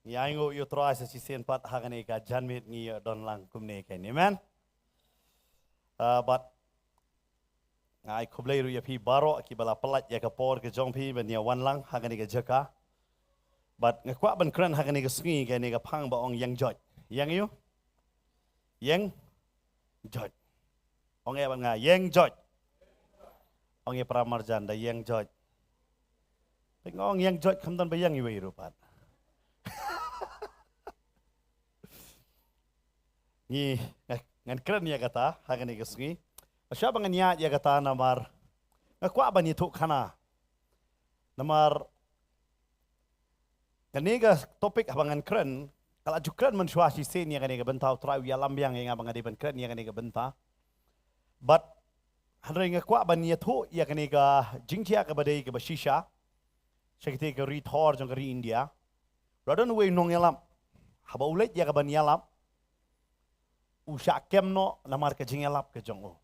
Yang you try sa sisen pat hakane ka janmit ngi don lang kumne ken amen. But ai kublai ru ya pi baro ki bala pelat ya ka por ke jong pi ben ya wan lang hakane ka jaka. But ngakwa ban kran hakane ka sngi ke ne ka phang ba ong yang joj. Yang you? Yang joj. Ong e ban nga yang joj. Ong e pramarjan da yang joj. Ngong yang joj khamdan ba yang yu ru pat. Ni ngan kran ya kata hakane ka sngi. Asya bangan ya kata namar ngakwa ban itu kana. Namar kanega topik abangan kran kalau jukran mensyua si sen ya kanega bentau trau ya lambiang yang abang ade ban kran ya kanega benta. But hadre ngakwa ban itu ya kanega jingtia ka badai ka bashisha. Syakite ka rithor jong ka ri India. Radon we nong yalam. Haba ulet ya ka ban yalam. Usha kemno namar ka jingelap ka jong o.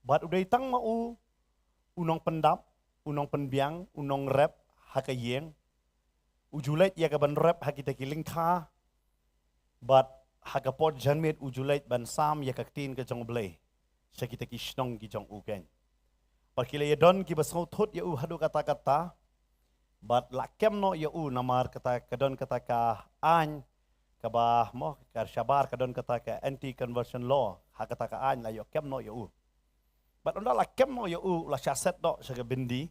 Bat uday tang mau unong pendap, unong penbiang, unong rep hakayeng. Ujulet ya ka ban rep hakita kilingka. Bat hakapot janmet ujulet ban sam ya ka tin ka jong blay. Syakita ki shnong ki jong uken. Pakila ya don ki basau thot ya u hadu kata-kata. Bat la kemno ya u namar kata kadon kata ka an kabah mo kar syabar kadon kata ka anti conversion law hakata ka an la yo kemno ya u. But onda la kemno ya u la syaset do saga bindi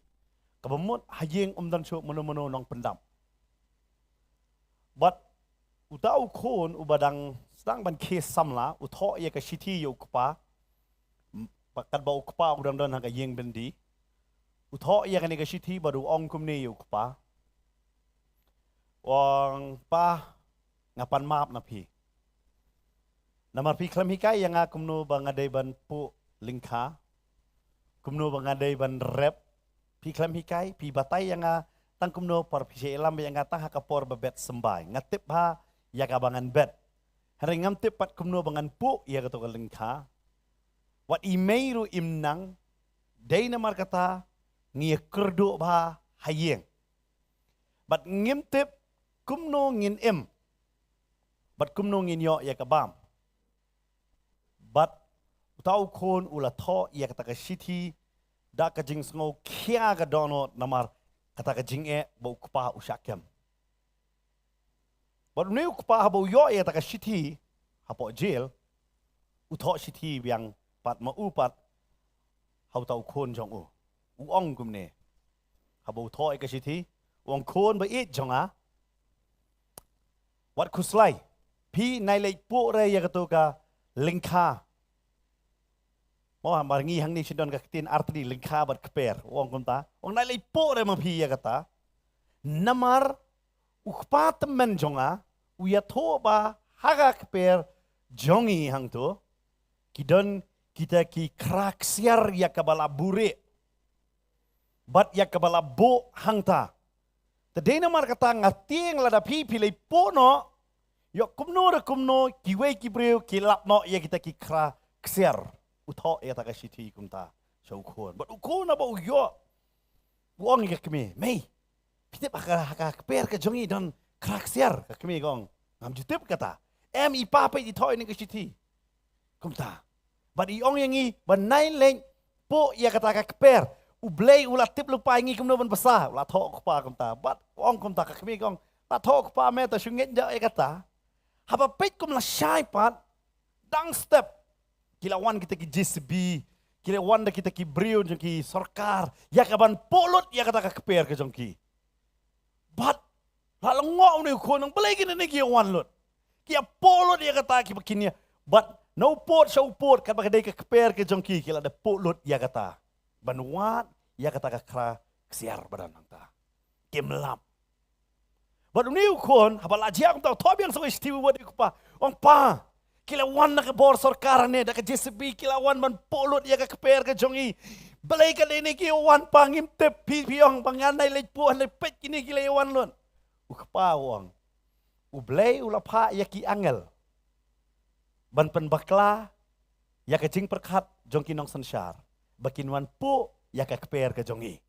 kabamut hayeng dan su mono-mono nong pendam. But utau kon ubadang sedang ban kes samla utho ya ka shiti yo kupa pakat ba kupa udang don haga yeng bindi utho ya ka ni ka shiti baru ong kumne yo kupa wang pa ngapan map na pi namar pi klam hikai yang akumno bangadai ban pu lingka kumno bangadai ban rep pi klam hikai pi batai yang tang kumno par pi elam yang tang hakapor babet sembai ngatip ha ya kabangan bet hari ngamtip pat kumno bangan pu ya kato ka lingka wat imeiru imnang day namar kata ngi kerdo ba hayeng bat ngimtip kumno ngin im bat kumno ngin yo ya kabam bat utau kon ula tho ya kata ka shiti da ka jing sngo kya ga dono namar kata ka jing e bo kupa usyakem bat ne kupa bo yo ya kata ka shiti hapo jail utho shiti yang pat ma upat hau tau kon jong u ong kumne habo tho ka shiti ong kon ba it jonga wat kuslai pi nai lei po re ya kato ka lingka mo maringi hang ni sidon ka tin artri lingka bat kper wong kumta ong nai lei po re ma pi ya kata namar ukpat men jonga uya tho ba haga kper jongi hang to kidon kita ki kraksiar ya kabala bure bat ya kabala bo hangta tadai namar kata ngating lada pi pilai po no yo kumno kiwe kibreu kilap no ya kita ki kraksiar utho ya taka shiti kumta shaukon bat ukon ba yo wong ya kemi mei pitip haka kper ka jongi don kraksiar ka kemi gong ngam jutip kata em ipa pa di thoi ni ka shiti kumta bat iong yang i banai leng po ya kata ka kper ublei ula tip lupa ingi kumno ban besar ula tho pa kumta bat ong kumta ka kemi gong la tho pa me ta shunget ja ya kata haba pet kum la syai pat dang step kilawan kita ki JCB kilawan da kita ki brio jong ki sarkar ya kaban polot ya kata ka kper ke jong ki bat la ngo ne ko nang balai ki ne ki wan lot ki polot ya kata ki bakinya but no pot show pot kat bakadai ka kper ke jong ki kila da polot ya kata banuat ya kata ka kra ksiar badan ta kimlap baru ni ukon habal ajiang tau tobiang so istiwa wadi kupa ong pa kilawan na ka bor sarkar ne da ka JCB kilawan man polot ya ka kper ka jongi balai ka ni ki wan pangim te pipiong panganai lepu an lepet kini kilawan lon ukpa wong ublei ulapa ya ki angel ban pen bakla ya ka jing perkat jongki nong sansyar bakin wan pu ya ka kper ka jongi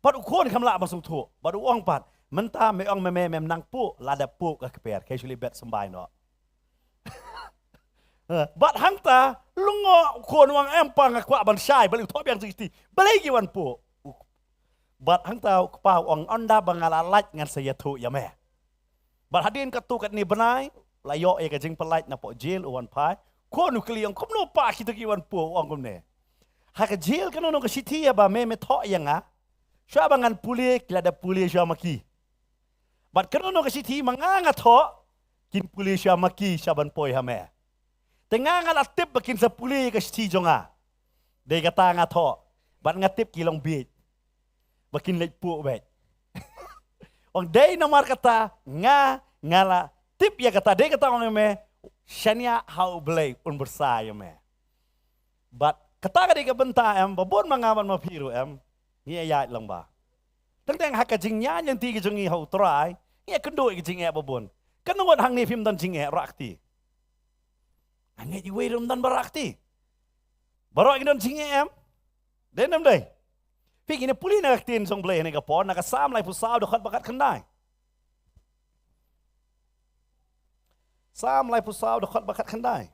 pat ukon kamla basung thu baru ong pat Mentah me ong me nang pu lada pu ka keper casually bet sembai no. Bat hangta lungo kon wang empang kwa ban sai balik thop yang sisti. Balai ki wan pu. Bat hangta pa ong onda bangala laj ngan saya thu ya me. Bat hadin ka tu kat ni benai layo e ka jing pelaj na po jail wan pai. Ko nu kli ong kom no pa ki tu ki wan pu ong kom ne. Ha ka jail kan no ka siti ya ba me tho yang a. Sya bangan puli kila da puli sya maki. Bat kan no ka siti manganga tho kin puli sya maki sya ban poi ha me. Tengah ngalatip bakin sa puli ka siti jonga. Dei kata nga tho. Bat ngatip kilong bit. Bakin lek pu bet. Ong dei nomor kata ngala tip ya kata dei kata ong me syania how blay un bersaya me. But kata ka dei ka benta em babon mangawan mapiru em. Ni ayat lang ba. Tengteng hak jing nya yang ti jongi how try. Ni kendo ki jing e babon. Kanungot hang ni film dan jing e rakti. Angit iwe rum dan berakti. Barok don jing em. Denam dei. Pik ini puli nak tin song blay ni ka pon nak sam lai pu saw dekat bakat kendai. Sam lai pu saw dekat bakat kendai.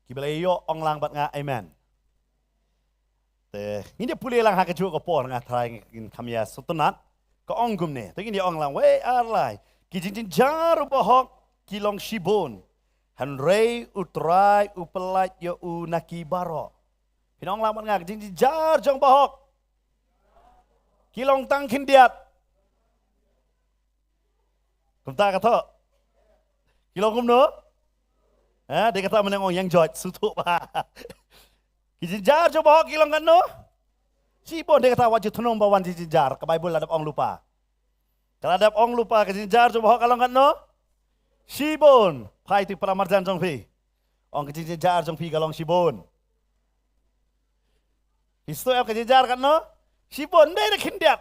Kibalay yo ong lang bat nga amen. Ini puli lang hak ju ko por nga try in kamya sutunat ko ong gumne. Tagi ni ong lang we arlai. Kijin jar bahok kilong shibon. Hanrei utrai upelat yo unaki baro. Pinong lang bat nga kijin jar jong bahok. Kilong tang kindiat. Kumta kata. Kilong kumno. Dia kata menengok yang jod sutuk ba. Kijinjar coba hok kilong kan no. Si pun dia kata wajib tunung bawan kijinjar. Ke Bible ada ong lupa. Kalau ada ong lupa kijinjar coba hok kalong kan no. Si pun pai tu peramarjan jong pi. Ong kijinjar jong pi kalong si pun. Isto apa kijinjar kan no. Si pun dia nak kindiat.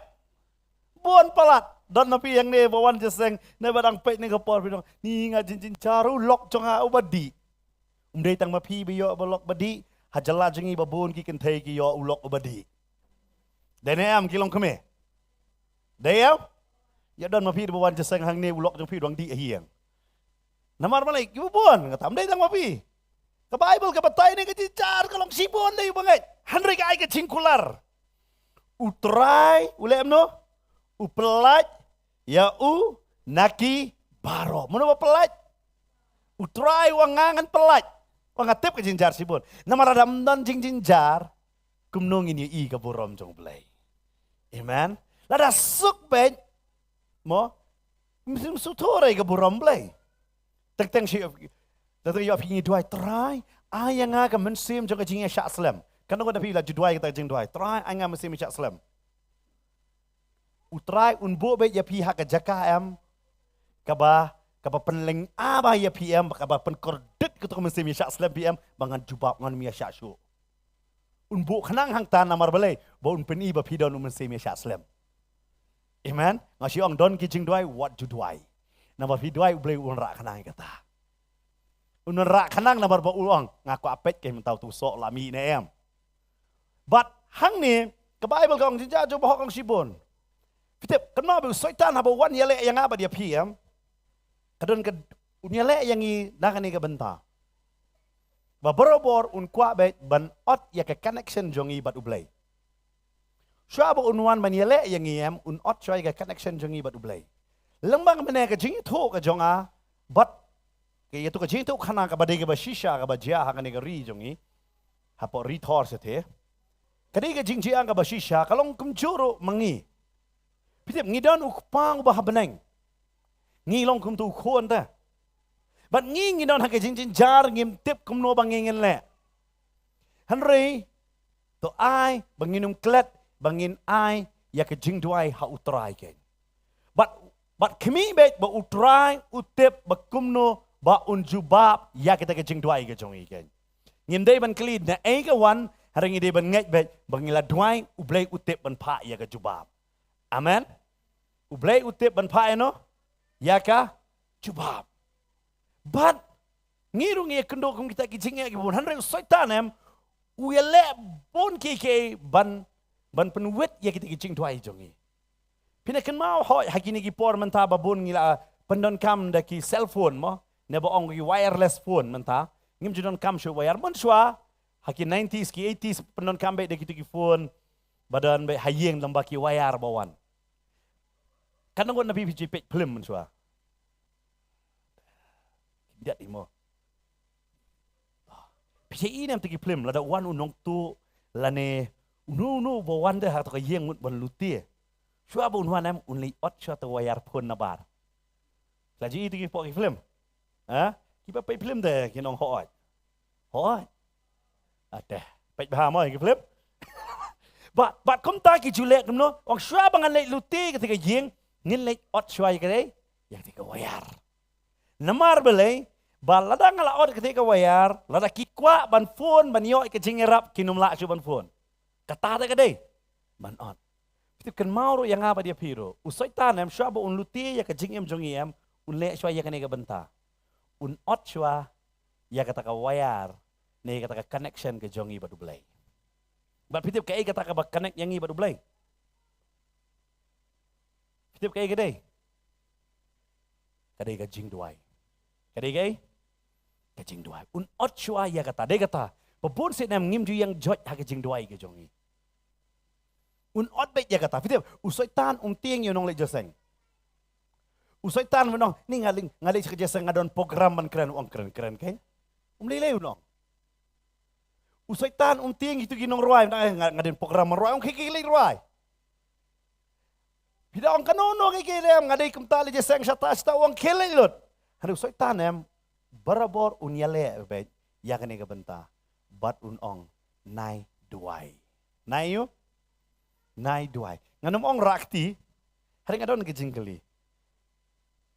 Pun palat. Don napi yang ni bawan jeseng ne badang pet ni kapor pinong. Ni nga kijinjar lok jong ha ubadi. Umday tang mapi biyo balok badi. Hajala jengi babun ki kentay ki yo ulok ubadi. Denayam kilong keme. Dayam? Ya don mapi bawan jeseng hang ni ulok jong pi duang di hiang. Namar malay kibubun ngatam day tang mapi. Ka Bible ka batay ni kajijar kalong sibon day bangay. Hanri ka ay ka cingkular. Utray ulem no. Upelaj ya naki baro. Mano ba pelaj? Utray wangangan pelaj. Pangatip ke jinjar sibun. Nama radam dan jinjar kumnong ini i ka burom jong blay. Amen. Lada suk ben mo misim sutore ka burom blay. Teng si teng yo pingi duai try ayang nga ka mensim jong ka jingya syak slam. Kan ko da pi la juduai ka jing duai. Try anga mensim syak slam. Utray unbo be ya pi hak ka jaka am kaba penling abah ya PM kaba penkordet ketuk mesti mi syak slam PM bangan jubab ngan mi syak syu. Unbu khanang hang tan namar balai bo un peni ba pidon mesti mi syak slam. Amen. Ngasi ong don kijing duai what ju duai. Namar pi duai boleh un rak khanang kata. Un rak khanang namar ba uang ngaku apet ke mentau tu sok lami ne em. But hang ni ke Bible kong jinja jo boh kong sibon. Fitip kenapa syaitan haba wan yale yang apa dia PM. Kadon ke unyale yang i nakani ke benta. Ba borobor un kwa bet ban ot ya ke connection jongi bat ublay. Sya ba unwan man yale yang i em un ot sya ke connection jongi bat ublay. Lembang mene ke jingi tho ke jonga bat ke yetu ke jingi tho khana ka badai ke ba shisha ka ba jia ha kani ke ri jongi. Hapo ri thor se the. Kadi ke jingi ang ka ba shisha kalong kumjuro mangi. Pitip ngidon ukpang ba beneng. Ngi long kum tu khon ta. But ngi don hak jing jar ngim tip kum no bang ngin le. Henry to ai banginum klet bangin ai ya ke jing duai ha utrai ken. But kemi bet ba utrai utip ba kum no ba un jubab ya kita ke jing duai ke jong ken. Ngim dei ban klid na ai ke wan haring dei ban ngai bet bangila duai ublai utip ban pa ya ke jubab. Amen. Ublay utip ban pa eno. Yaka jubab. But ngirung ye kendo kum kita kicingnya kibun hanre usaitan em uyele bon kike ban penuwet ya kita kicing tuai jongi. Pinakan mau hoi hakini ki por menta babun ngila pendon kam da ki cellphone mo ne ba ong ki wireless phone menta ngim jidon kam shu wire mon shwa haki 90s ki 80s pendon kam be da ki phone badan be hayeng lamba ki wire bawan. Kan ngon nabi piji pek plim mon shwa. Tidak imo. Piji ini am tiki plim lada wan unong tu lane unu bawan de ha to yeng mut ban lutie. Shua bun huanam unli ot shua to wayar pun nabar. Lagi itu kita pakai film, kita pakai film deh, kita nong hoi, ada, pakai bahasa mana kita film? Bat kom tak kita julek kemno, orang shua bangan lek luti ketika jeng, ngin lek ot shua yang ketika wayar. Namar belai, balada ngala ot ketika wayar, lada kikwa ban phone ban yo ke jengerap kinum lak shua ban phone. Kata ada kedai, ban ot. Itu kan mau yang apa dia piro. Usai tanam shua ba un luti ya ke jengem jongiem, un lek shua ya kanega benta. Un ot shua ya kata ka wayar, ne kata ka connection ke jongi badu blay. Bat pitip ka kata ka ba connect yangi badu blay. Pitip ka kadai. Kadai ka jing duai. Kadai ka jing duai. Un ot shua ya kata de kata. Babun sit nam ngim ju yang jot ha ke jing duai ke jongi. Un ot bet ya kata, pitip usai tan tieng yo nong lek joseng. Usai tan menong, ni ngaling kerja seng ngadon program man keren keren kan? Lele unong. Usai tan tieng itu ginong ruai, ngadon program ruai kikili ruai. Pida ong kanono kikili ngadai kumtali je seng syata syata kili lut. Hanu usai tan barabor unyale bet ya kene ke benta. Bat ong nai duai. Nai yo? Nai duai. Nganom ong rakti, hari ngadon ke jingkeli.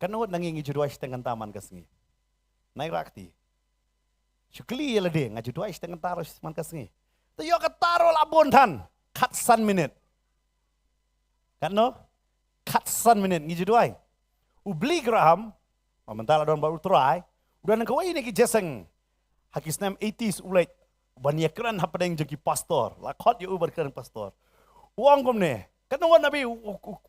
Kanot nangingi juduai setengah taman kesengi. Nai rakti. Syukli ya lede ngajuduai setengah taruh man kesengi. Tu yo ketaro labon tan. Kat san minit. Kan no? Kat san minit ngijuduai. Ubli graham. Mentala don baru try. Udah nang kawai ni ki jeseng. Hakis nam 80s ulet. Banyak apa yang jadi pastor. Lakot yo berkeran pastor. Uang kom ne. Kanong nabi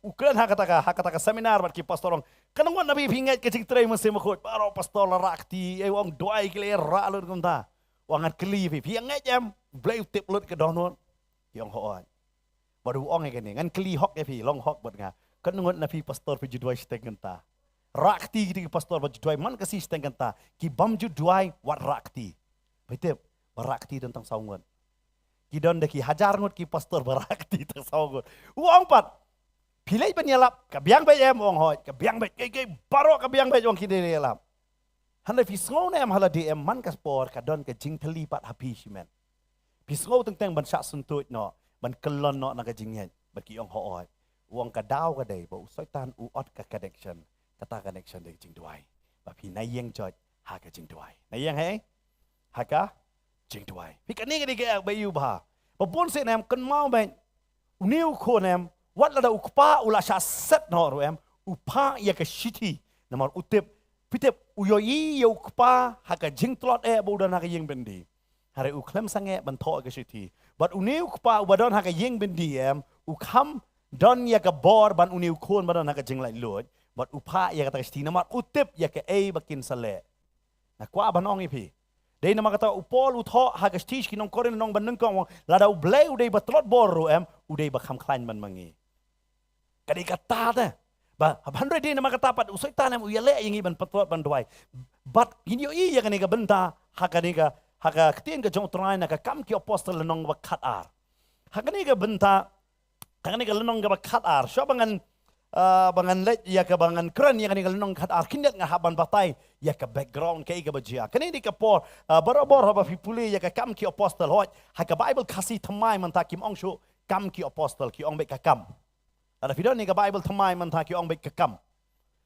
ukran hakataka seminar bat ki pastorong. Kanong nabi pingat ke cik tray mesti makut. Baro pastor rakti uang doai kile ra lut kom ta. Uang at kli pi yang ngajam blay tip lut ke donon. Yang hoan. Baru uang ke ne ngan kli hok pi long hok bat nga. Kanong nabi pastor pi juduai setengah ta. Rakti ki pastor bat juduai man kasi setengah ta. Ki bam juduai wat rakti. Betul. Berakti tentang saungan. Kidon deki hajar ngut ki pastor berakti tersawgut. Uang pat. Pilih penyelap. Kabiang baik uang hoi. Kabiang baik. Baro kabiang baik uang kide lap. Handa fisngau nem hala di man kaspor kadon ke jing teli pat hapi simen. Fisngau tentang ban syak suntut no. Ban kelon no na ke jingnya. Bagi uang hoi. Uang kadau kadai. Ba usai tan uot ke connection. Kata connection dek jing duai. Bapi nayeng joj. Ha ke jing duai. Nayeng hei? Haka? Jing tuai. Pikan ni ke bayu bah. Babon se nam kan mau ben. Uniu ko nam wat la ukpa ula sha set no ro em. Upa ya ke shiti. Namar utip pitip uyoi ya ukpa haka jing tlot bodan haka yeng bendi. Hare uklem sange ban tho ke shiti. But uniu ukpa ubadon haka yeng bendi em ukam don ya ke bor ban uniu kon badan haka jing lai lot. But upa ya ke shiti namar utip ya ke bakin sale. Na kwa banong ipi. Dei nama kata upol utho hagas tish kinong korin nong baneng kong lada ublay udai batlot boru udai bakam klain man mangi. Kadai kata ta. Ba habandre dei nama kata pat usai tanam uyale yang iban patlot banduai. Bat ginyo iya kaniga benta hakaniga haka ketien ka jong trai na ka kam ki apostol nong bakat ar. Hakaniga benta hakaniga lenong ka bakat ar. Sya bangan let ya ke bangan keren yang kaniga lenong kat ar kindat ngahaban batai ya ke background ke iga bajia. Kani di ke por barabor haba pipuli ya ke kam ki apostol hoj. Haka Bible kasih temai mentah kim ong syu kam ki apostol ki ong bek kam. Ada video ni ke Bible temai mentah ki ong bek kam.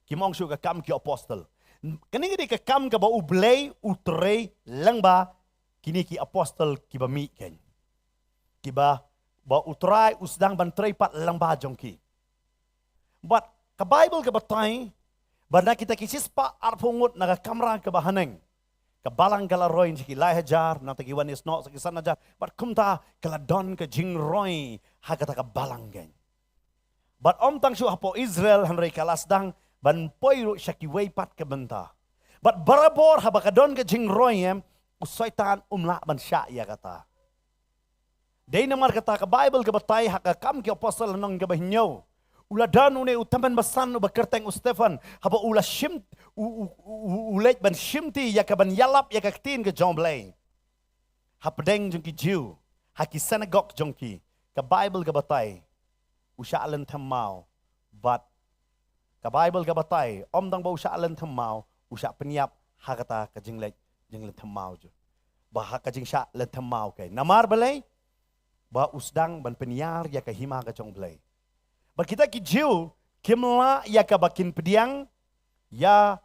Kim ong syu ke kam ki apostol. Kani di ke kam ke ba ublay utrei langba kini ki apostol ki ba mi ken. Ki ba utrai usdang ban trei pat langba jongki. But Ka Bible ka batay, bana kita kisispa arpungut naga kamera ka bahaneng. Ka balang kala roy si kilay hajar, na tagiwan is no sa kisan hajar, but kumta kala don ka jing roy, hagata ka balang gen. But tang siya hapo Israel, hanray kalasdang, ban poyro siya kiway pat ka banta. But barabor habakadon ka jing roy usaitan umla ban siya ya kata. Day naman kata ka Bible ka batay hakakam ki apostle nang gabahinyo. Ula dan une utaman basan u bakerteng Stefan haba ula shim ulet ban shimti ya ka ban yalap ya ka tin ka jomblay. Hapdeng jong ki Jew, haki synagogue jong ki ka Bible ka batay. Usya alan tamau, but ka Bible ka batay dang ba usya alan tamau, usya penyap hakata ka jinglet tamau jo. Bah ka jing sya alan tamau kay. Namar balay ba usdang ban penyar ya ka hima ka jomblay. Ba kita ki Jew kimla ya ka bakin pediang ya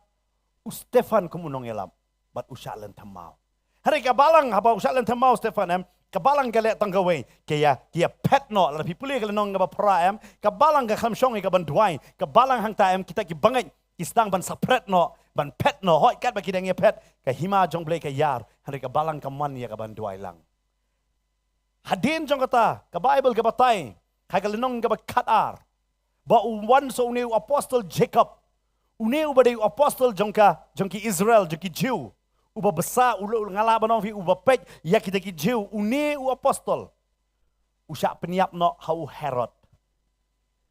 Stefan kumunong yalap, but usya alan tamau. Hari ka balang haba usya alan tamau Stefan kabalang galet tanggaway kaya pet no la pipuli ka nong nga pra kabalang ka khamsong ka ban duai kabalang hang ta kita ki bangay isdang ban sapret no ban pet no hoi kat ba kidang pet ka hima jong blay ka yar hari kabalang ka man ya ka ban duai lang hadin jong kata ka Bible ka batay ka nong ka katar ba uwan so new apostle Jacob uneu ba de apostle jong ki Israel jong ki Jew uba besar ulu ngalaban orang fi uba pek ya kita ki Jew uni u apostol usya peniap no hau Herod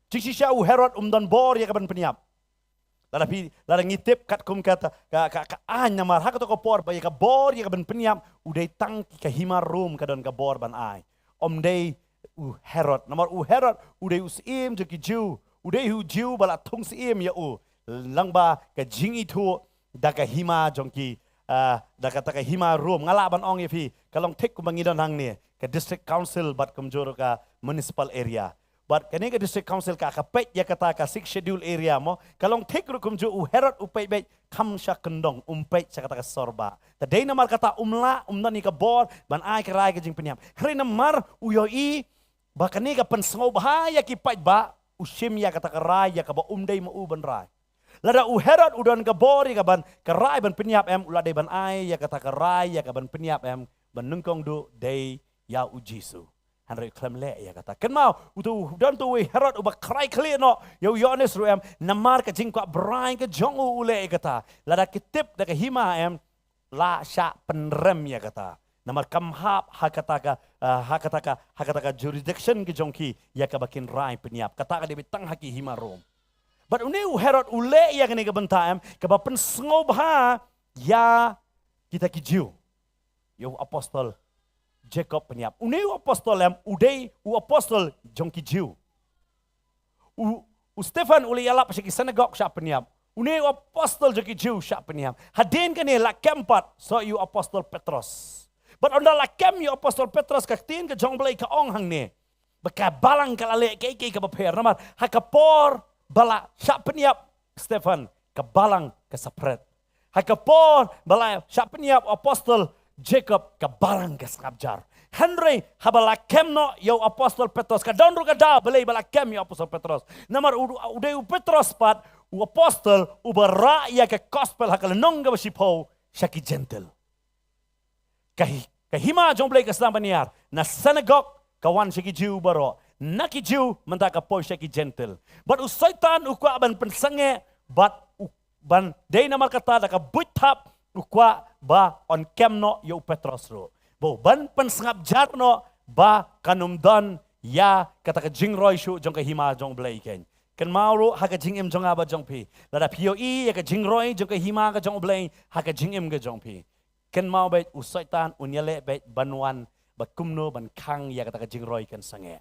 cik sya u Herod dan bor ya kaban peniap ladapi ladang ngitip kat kum kata ka anya mar hak to ko por ba ya ka bor ya kaban peniap udai tang ka himar rum ka don ka bor ban ai dei u Herod nomor u Herod udai usim je ki Jew udai hu Jew bala tung sim ya u langba ka jing itu da ka hima jongki da kata ka hima room ngalaban ong fi kalong tek ku mangidon hang ni ka district council bat kumjur ka municipal area but kani ka district council ka pet ya kata ka 6 schedule area mo kalong tek ru kumju u Herod u pet kam sya kendong pet sya kata ka sorba ta dei namar kata umnani ka bor ban ai ka rai ka jing penyam hari namar u yo i ba kani ka pensngo bahaya ki pet ba usim ya kata ka rai ya ka ba dei mo u ban rai lada u Herod udan ke bori ke ban kerai ban penyap uladai ban ai ya kata kerai ya ke ban penyap ban nungkong du day ya u Jisu hanre klem le ya kata ken mau utu dan tu Herod uba kerai clear no yo Yohanes ru namar ke jingkwa brain ke jong u le kata lada kitip da ke hima la sya penrem ya kata namar kamhap hakata ka jurisdiction ke jongki ya ke bakin rai penyap kata ka de tang haki hima rom. But uneu Herod ule ya kene ke bentaam ke bapen sngoba ya kita ki Jew. Yo apostol Jacob penyap. Uneu apostol udei u apostol jong ki Jew. U Stefan ule yalap sa ki synagogue sya penyap. Uneu apostol jong ki Jew sya penyap. Hadin kene la kempat so you apostol Petrus. But onda la kem you apostol Petrus ka tin ke jong blai ka ong hang ne. Baka balang kalale ke ka baper namar hakapor bala syak peniap Stefan kebalang kesapret. Hakapor bala syak peniap apostol Jacob kebalang kesabjar. Henry habala kemno yo apostol Petrus ka donru ka da balai bala kem yo apostol Petrus. Namar ude Petrus pat u apostol u bara ya ke gospel hakal nongga basipo syaki gentle. Kahima jomblay ka baniar na synagogue kawan syaki Jew baro. Naki Jew mentaka poy syaki gentle. But usaitan ukwa ban pensange but ban day namar kata daka buitap ukwa ba on kemno yo Petros ro. Bo ban pensangap jarno ba kanumdan ya kata ka jingroy shu jong ka hima jong blay ken. Kan mauro haka jingim jong aba jong pi. Lada POE ya ka jingroy jong ka hima ka jong blay haka jingim ka jong pi. Kan mau bet usaitan unyale bet banwan ba kumno ban kang ya kata ka jingroy kan sange.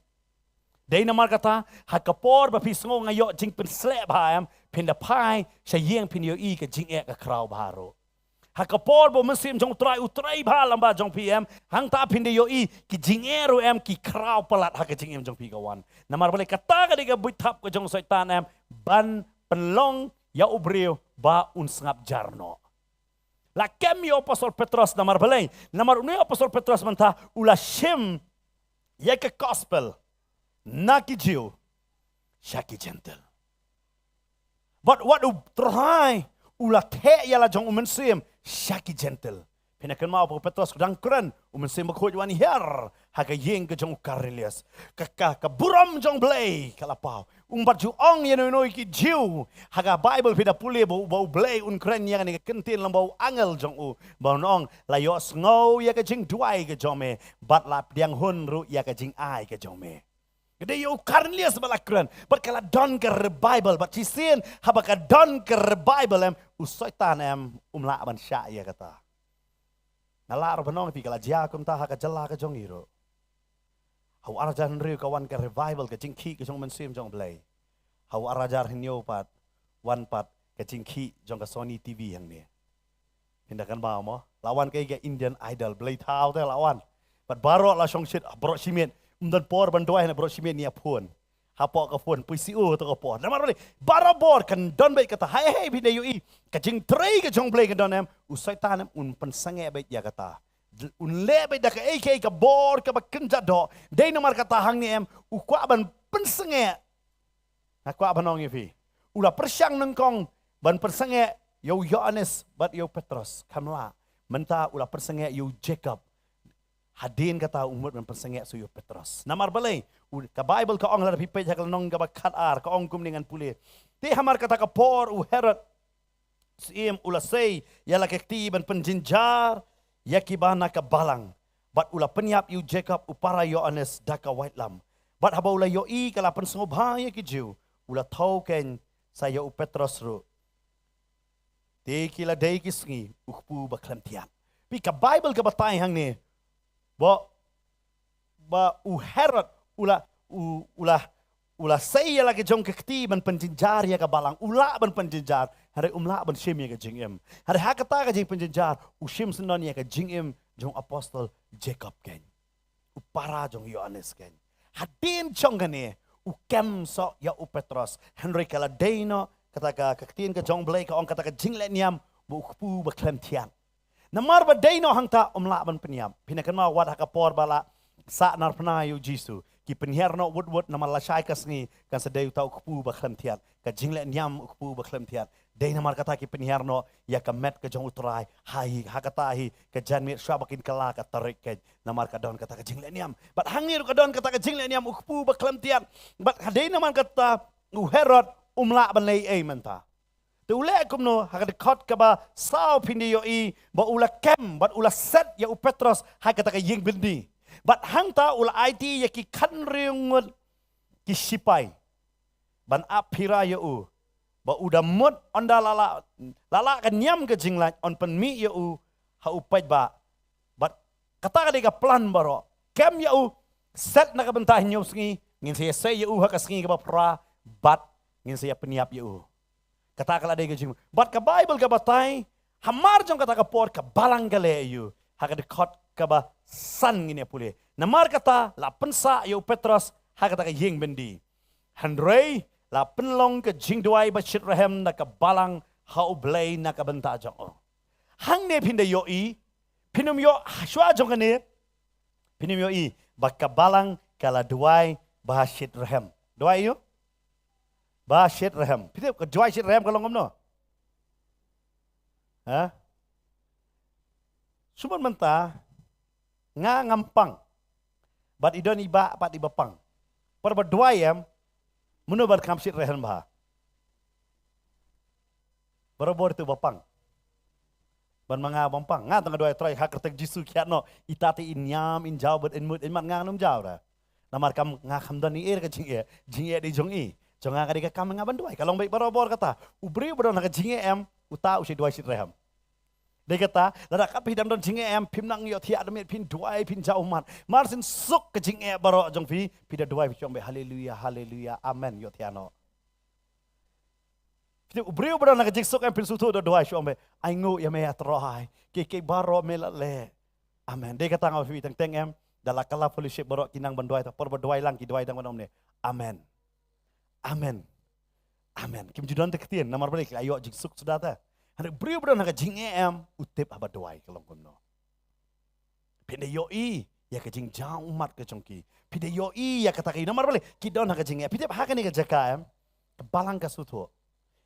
Day namar kata hakapor ba pisngo ngayo jing penslep hayam pindapai sayang pinyo i ka jing ka kraw baro. Hakapor bo mesim jong utrai ba lamba jong PM hang ta pindayo i ki jingero ki kraw palat haka jing jong pi kawan. Namar boleh kata ka diga buitap ka jong saitan ban penlong ya ubrio ba unsngap jarno. La kem yo apostol Petrus namar boleh namar uni apostol Petrus manta ula shim ya ke gospel. Naki Jew, syaki gentle. But what u try ula the yala jong umensim shaki gentle. Pinakan mau po Petros kudang keren umensim bakoj wani her haga yeng ke jong Cornelius. Ka buram jong blay kalapau. Umbat ju ong yan no ki jiu haga Bible pida puli bau blay un keren yang ni kentin lambau angel jong u bau nong layos ngau ya ke jing duai ke jong me bat lap diang hun ru ya ke jing ai ke jong me. Gede yo Cornelius balakran, but kala don ke Bible, but cisin habaka don ke Bible em usoitan em umla ban sya ya kata. Nala ro banong pi kala jia kum ta haka jala ka jong iro. Hau arajan riu kawan ke revival ke jingki ke jong mensim jong blay. Hau arajar hinyo pat wan pat ke jingki jong ke Sony TV yang ni. Hindakan ba mo lawan ke Indian Idol blay tau te lawan. But baro la jong shit bro simen dan por bandoai na bro simen ni apun. Hapo ka pun puisi to ka por. Namar ni barabor kan don bay kata hai bide yu i ka jing trei ka jong blay ka don em usai tanam un pensange bay ya kata. Un le bay da ka AK ka bor ka bakenja do. Dei namar kata hang ni em ukwa ban pensange. Akwa banong ifi. Ula persyang nengkong ban pensange yo Yohanes bat yo Petrus kamla. Menta ula persange yo Jacob. Hadin kata umur dan persengek suyu Petrus. Namar balai, ka Bible ka ong lara pipay hakal nong ka bakat ar, ka ong kum dengan puli. Ti hamar kata ka por Herod, sim ulasay, yala kekti ban penjinjar, yakibana ka balang. Bat ula penyap yu Jacob upara Yohanes daka white lam. Bat haba ula yoi kala pensengobhaya ki jiu, ula tauken saya u Petrus ru. Ti kila day kisngi, ukpu baklam tiap. Pi ka Bible ka batay hang ni, ba Herod ula saya lagi jong kekti ban penjenjar ya ka balang ula ban penjenjar hari umla ban shim ya ka jingim hari hakata ka jing penjenjar ushim senon ya ka jingim jong apostol Jacob ken upara jong Yohanes ken hadin jong gane ukem so ya u Petros Henry kala deino kata ka kektin ka jong blay ka ong kata ka jingle niam bu ukpu ba klem tian Namar ba deino hangta umla ban penyam. Pinakan ma wad haka por bala sa nar pna yu jisu. Ki penherno wud namar la syai kasngi kan sedeu tau kupu ba khlem ka jingle nyam kupu ba khlem tiat. Dei namar kata ki penherno ya ka met ka jong utrai hai hakata hi ka janmit syabakin kala ka tarik ke namar ka don kata ka jingle nyam. Bat hangir ka don kata ka jingle nyam kupu ba khlem tiat. Bat dei namar kata Herod umla ban lei menta. Ule kumno hakade kot kaba sao pindi yo I ba ula kem bat ula set ya u Petros hakata ka ying bindi bat hangta ula IT ya ki kan riungut ki sipai ban apira yo u ba uda mut onda lala kan nyam ke jinglan on pen mi yo u ha upaj ba bat kata ka diga plan baro kem ya u set na ka bentah nyosngi ngin saya yo u hakasngi ka ba pra bat ngin saya peniap yo u kata kala dega jing bat ka Bible ka batay hamar jong kata ka por ka balang gale yu haka de kot ka ba san ngine puli namar kata la pensa yu Petros haka kata ka yeng bendi handrei la penlong ka jing duai ba Shitrehem na ka balang hau blay na ka benta jong o hang ne pinde yo I pinum yo shwa jong ne pinum yo I ba ka balang kala duai ba Shitrehem duai yo ba Shitrehem. Pitip ke juai Shitrehem kalau ngomno. Ha? Suman menta nga ngampang. Bat idon iba pat iba pang. Par berduai em munu bar kam Shitrehem bah. Barobor tu bapang. Ban manga bampang. Nga tengah duai try hak kertek jisu kiatno itati inyam injau bet inmut inmat nga num jau dah. Namar kam nga kamdan ni ke jing di jong I. Jangan kadika kami ngaban duai. Kalau baik barobor kata, ubri berdon nak jinge em, uta usi duai Shitrehem. Dia kata, lada kapi dam don jinge em, pim nang yo tiak demit pin duai pin jauh mat. Marsin suk ke jinge baro jong fi, pida duai fi jong be haleluya haleluya amen yo tiano. Jadi ubri berdon nak jing suk em pin sutu do duai jong be, aingu ya me atrohai, ke baro melale. Amen. Dia kata ngau fi teng em, dalam kala fellowship baro kinang banduai ta, por berduai lang ki duai dang banom ne. Amen. Amen. Amen. Kim judan tektian namar balik ayo jiksuk sudah ta. Hari beriu berdon nak jing em utip haba doai kalau kono. Pinde yo I ya ke jing jang umat ke jongki. Pinde yo I ya kata ki namar balik ki don nak jing em. Pinde hakan ni ke jaka em. Balang ka sutu.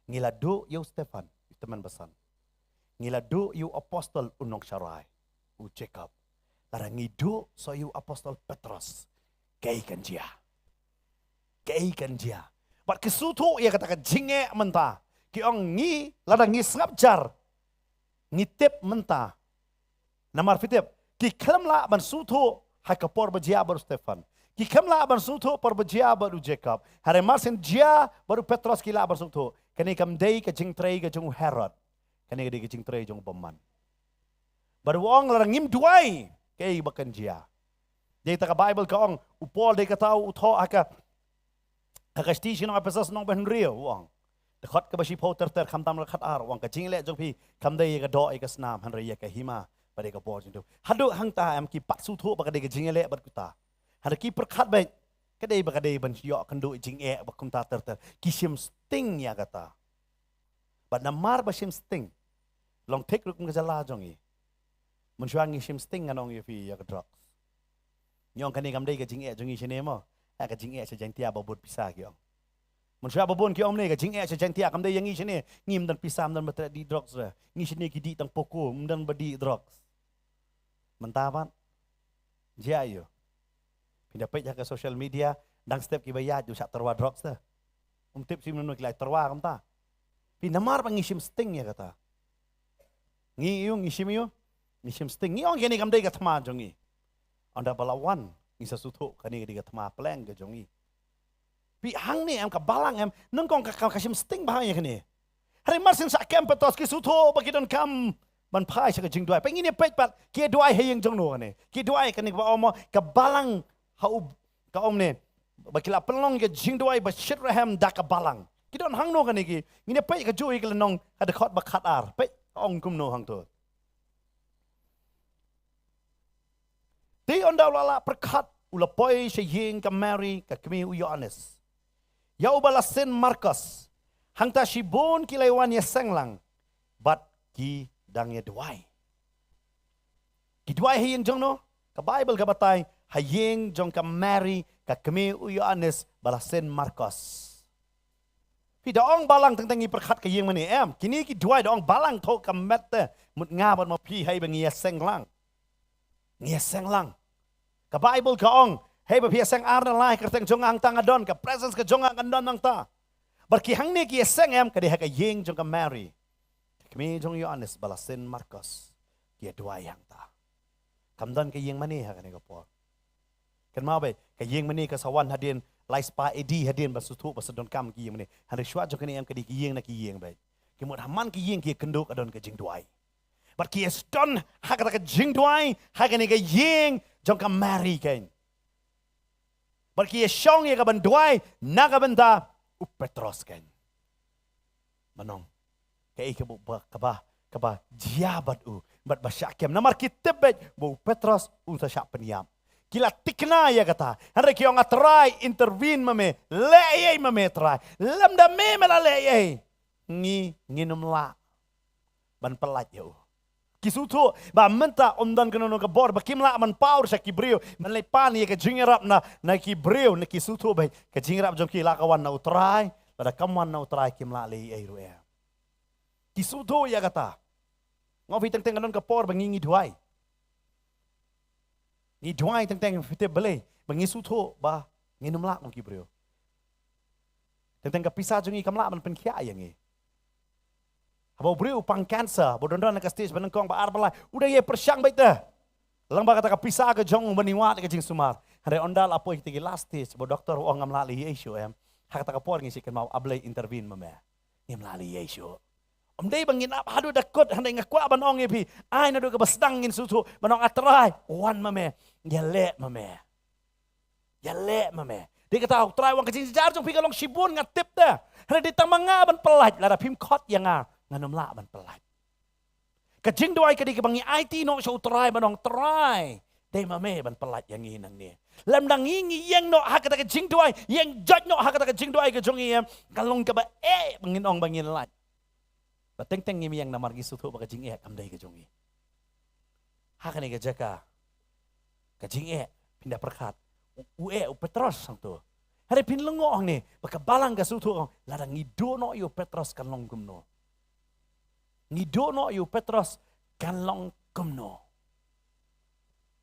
Ngiladu yu Stefan, teman besan. Ngiladu yu apostol unong syarai, u Jacob. Lara ngidu so yu apostol Petrus. Kaikan dia. Bat kesutu ia katakan jinge mentah. Ki ong ngi lara ngi sngapjar. Ngitip mentah. Namar fitip. Ki kelamla ban sutu hakapor bejia baru Stefan. Ki kelamla ban sutu por bejia baru Jacob. Hari marsin dia baru Petrus kila baru sutu. Kani kam dei ke jing trei ke jung Herod. Kani ke jing trei jung peman. Baru ong lara ngim duai. Kei bakan dia. Jadi tak Bible ka ong upol dei ka tau utho aka station ng Ephesus nong benrio wong. Dekat ke basi poter ter kam tam dekat ar wong ka jingle jong pi kam dei ka do ka snam hanria ka hima pada ka bor jong. Hadu hang ta am ki pat su thu ba ka dei ka jingle bat kuta. Hadu ki perkat bai ka dei ba ka dei ban yo kan do jing ba kum ta ter ki sim sting ya kata. Bat namar ba sim sting. Long tek ruk ngajala jong i. Mun shuang sim sting anong ye pi ya ka drugs. Nyong kani kam dei ka jing jong i sine mo. Ka jing sa jang tia babut pisah ki ong. Mun sya babun ki om ne ka jing sa jang tia kam dei yang i sine ngim dan pisam dan betra di drugs ra. Ngi sine ki di tang poko dan badi drugs. Mentapan. Jia yo. Pindah page ke social media dang step ki bayat ju sak terwa drugs ta. Tip sim nu ki lai terwa kam ta. Pindah mar pang ngisim sting ya kata. Ngi yu ngisim yu. Ngisim sting ngi ong kini kam dei ka thma jongi. Anda balawan isa sutu kani diga thma plan ke jongi. Pi hang ni am ka balang am nung kong ka kasim sting bahaya kani. Hari marsin sa kem petos ki sutu bagi don kam ban pai sa ka jing duai. Pengini pet pat ki duai hayeng jong no kani. Ki duai kani ba omo ka balang hau ka om ne. Bagi la pelong ke jing duai ba shit raham da ka balang. Ki don hang no kani ki. Ngine pet ka jui ke lenong ada khot ba khat ar. Pet ong kum no hang tu. Di onda lala perkat ula poi se ying ka Mary ka kemi u Yohanes. Ya ubala sen Markus. Hangta shibon kilaiwan ya senglang. Bat ki dang ya duai. Ki duai hayeng jong no. Ka Bible ka batay hayeng jong ka Mary ka kemi u Yohanes bala sen Markus. Pi daong balang tentang i perkat ka yeng mani em. Kini ki duai daong balang tho ka mette mut nga bat ma pi hay bangi ya senglang. Ngiaseng lang. Ka Bible ka ong, hey ba piaseng arna lai kerteng jongang tangadon ka presence ka jongang andon nang ta. Barki hang ni kiaseng em ka diha ka ying jong ka Mary. Kami jong Yohanes balasin Markus. Kia dua yang ta. Kamdan ka ying mani ha kani ka po. Kan mau ba ka ying mani ka sawan hadin lai spa edi hadin basutu basadon kam ki ying mani. Hari syuat jong kani em ka di ki ying na ki ying ba. Kimut haman ki ying ki kenduk adon ka jing duai. But ki eston hakata ka jing duai hakani ka ying jong ka Mary kain. But ki esyong ya ka ban duai na ka banta u Petros kain. Manong kay ka ba jiabat u bat basyakem namar kitebet bu Petros u ta syak peniam. Kila tikna ya kata. Henry ki nga try intervene mame leyay mame try. Lamda me mela leyay. Nginum la ban pelat ya u. Kisutu ba menta ondan kanono ka bor ba kimla man power sa kibreo man lepan ye ka jingrap na kibreo na kisutu ba ka jingrap jong ki lakawan na utray pada kamwan na utray kimla le ay ruya kisutu ya kata ngopi teng kanon ka por ba ngingi duai ni duai teng fite bele ba ngisutu ba nginum lak mo kibreo teng ka pisa jong i kamla man penkia yang e Haba beri upang cancer, bodon-don nak stage benengkong ba arbala, udah ye persyang baik dah. Lang ba kata ka pisah ke jong beniwat ke jing sumar. Hari ondal apo iki last stage, bo doktor ong ngam lali issue em. Hak kata ka por ngisi kan mau ablay intervene mame. Ngam lali issue. Om dei bangin ap hadu dakot handai ngakwa ban ong epi. Ai na do ka basdangin susu banong atrai. Wan mame. Yale mame. Yale mame. Dia kata try wang kecing jar jong pikalong sibun ngatip dah. Hari ditang manga ban pelaj lara pim kot yang nganom la ban pelat. Kajing doai kadi kebangi IT no so try manong try. Dei mame ban pelat yang inang ni. Lam dang ingi yang no ha kata kajing doai yang judge no ha kata kajing doai ke jong iem kalong ka ba bangin ong bangin lat. Bateng teng ngimi yang namar gisutu ba kajing kam dai ke jong i. Ha kani ka jaka. Kajing pindah perkat. U Petros sang tu. Hari pin lengok ni, baka balang ka sutu ang ladang ngidono yo Petros kan long kumno. Ngidono yo Petros kan long kumno.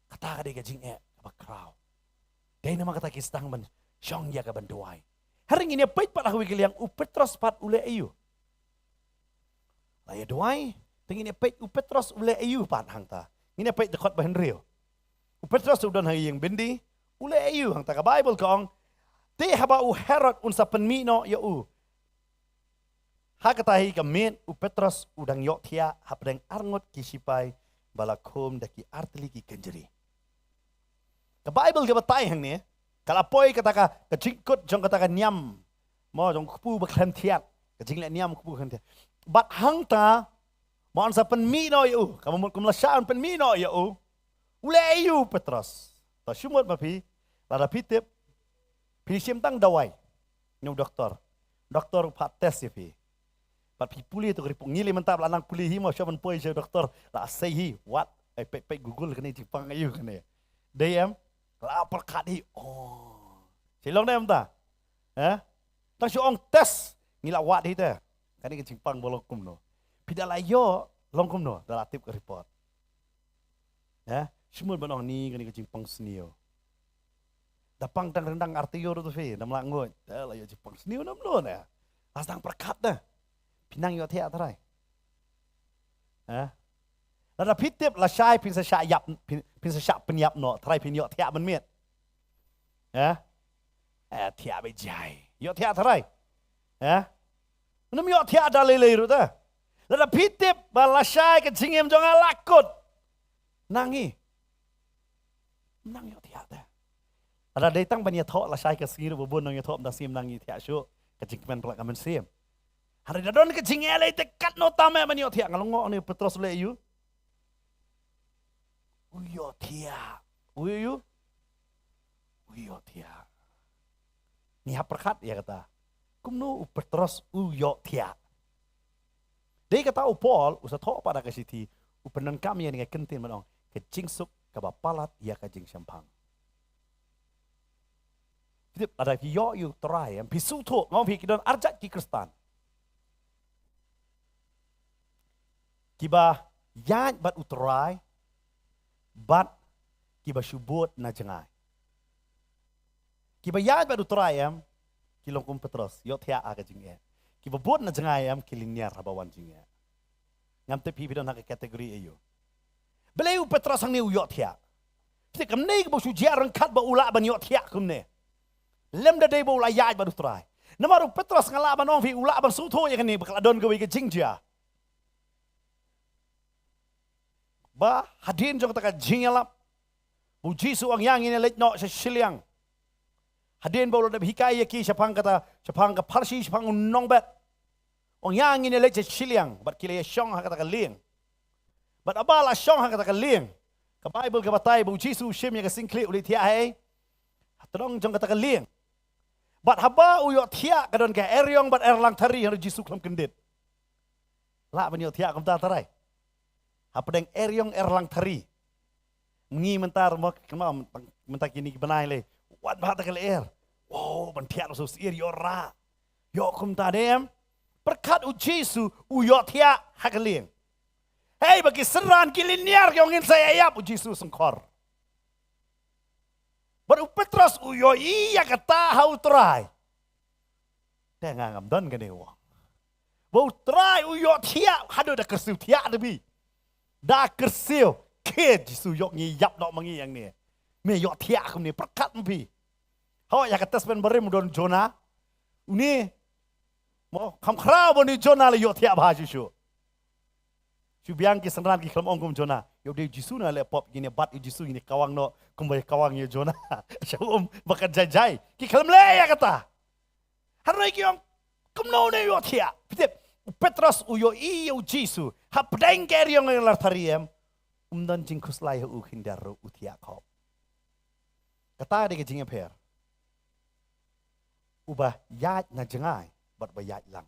Kata ka di ka jing bakraw. Dahil naman kata kistang man siyang ya ka banduay. Hari ini pait pat aku yang Petros pat ule ayu. Laya duay, tingin pait Petros ule ayu pat hang ta. Ini pait dekat bahan rio. Petros udah hari yang bendi ule ayu hang ta ka Bible kong. Te haba Herod unsa penmino ya Hakatahi kamen Petros udang yok tia hapdeng arngot kisipai balakom daki artli ki kenjeri. Ka Bible ke batai hang ni. Kalau poi kata ka kecingkut jong kata ka nyam. Mo jong kupu baklan tiat. Kecing le nyam kupu baklan tiat. Bat hang ta mo unsa penmino ya kamu kumlasaan penmino ya ule ayu Petros. Ta shumot mapi lada pitip Pisim tang dawai, nyau doktor pat tes ya pi, pat pi puli tu keripung ngili mentap lanang puli himo siapa poi je doktor lah sehi what, pe Google kena cipang ayu kena, DM lah perkat hi silong dem ta, tak siong tes ngila wat hi ta, kani ke cipang bolong kumno, pidala yo long kumno dalam tip ke report, semua benong ni kani ke cipang senio. Dapang tang rendang artiyo tu fi, nam langut. Dah lah yo Jepang seniu nam lo na. Asang perkat dah. Pinang yo tiak terai. Lada pitip la syai pin sa syak yap pin sa syak penyap no, terai pin yo tiak men miet. Tiak be jai. Yo tiak terai. Nam yo tiak dah lele ru ta. Lada pitip la syai ke jingem jonga lakut. Nangi. Nang yo tiak dah. Ada datang banyak thok la syai ke singir bubun nang thok dah sim nangi tiak syuk kecing men pelak kamen sim. Hari dadon kecing ele tekat no tame banyak tiak ngalongo ni Petros le yu. Uyo tiak. Uyo tiak. Ni haperkat ya kata. Kumno Petros uyo tiak. Dia kata Paul usah thok pada ke siti upenan kami yang kentin menong kecing suk kabapalat ya kecing syampang. Jadi ada yo you try yang bisu tu ngau pi kidon arjat ki Kristen. Kiba yaj bat utrai bat kiba syubut na jengai. Kiba yaj bat utrai kilong kum Petros yo thia aga jingye. Kiba bot na jengai kiliniar habawan jingye. Ngam te pi bidon hak kategori ayo. Beleu Petros ang ni yo thia. Kita kamne ko sujiar rangkat ba ula ban yo thia kumne. Lem da day bo la yaj baru try. Namaru Petros ngala ban ong fi ula ban suto ya kani bakal adon gawe ke jingja. Ba hadin jong taka jingalap. Bu Jisu ang yang ini lek no sa siliang. Hadin bo da hikai ya ki sapang ka parsi sapang nong bet. Ong yang ini lek sa siliang bat kile ya syong ha kata ka liang. Bat abala syong ha kata ka liang. Ka Bible ka batay bu Jisu shim ya ka singkli uli tia hai. Terong jong kata ka liang. Bat haba uyok tiak kadon ke eryong bat erlang tari yang Jisu kelam kendit. Lah banyo tiak kem ta tarai. Apa deng eryong erlang tari. Mengi mentar mak kemam mentar kini benai le. Wat bah ta kele er. Wow ban tiak so sir yo ra. Yo kum ta dem. Berkat Jisu uyok tiak hakeliang. Hei bagi seran kiliniar yongin saya yap Jisu sengkor. Baru Petros uyo iya kata hau try. Dia ngam don gane wong. Bau try uyo tia hado da kersiu tia debi. Da kersiu ke Jisu yok ngi yap nok mangi yang ni. Me yok tia kum ni perkat mpi. Hau ya kata sepen berim don Jona. Uni mo kam khrau boni Jona le yok tia ba Jisu. Subiang ki senran ki kelam ongkum Jona. Yo de Jisu na le pop gini bat Jisu gini kawang no kembali kawang yo Jona. Syum bakat jajai. Ki kelam le ya kata. Harai ki ong kumno ne yo tia. Petros uyo iyo Jisu. Hap deng keri yang lar tariem. Dan jingkus lai u hindar utia kop. Kata de ke jinge per. Ubah yat na jengai bat bayat lang.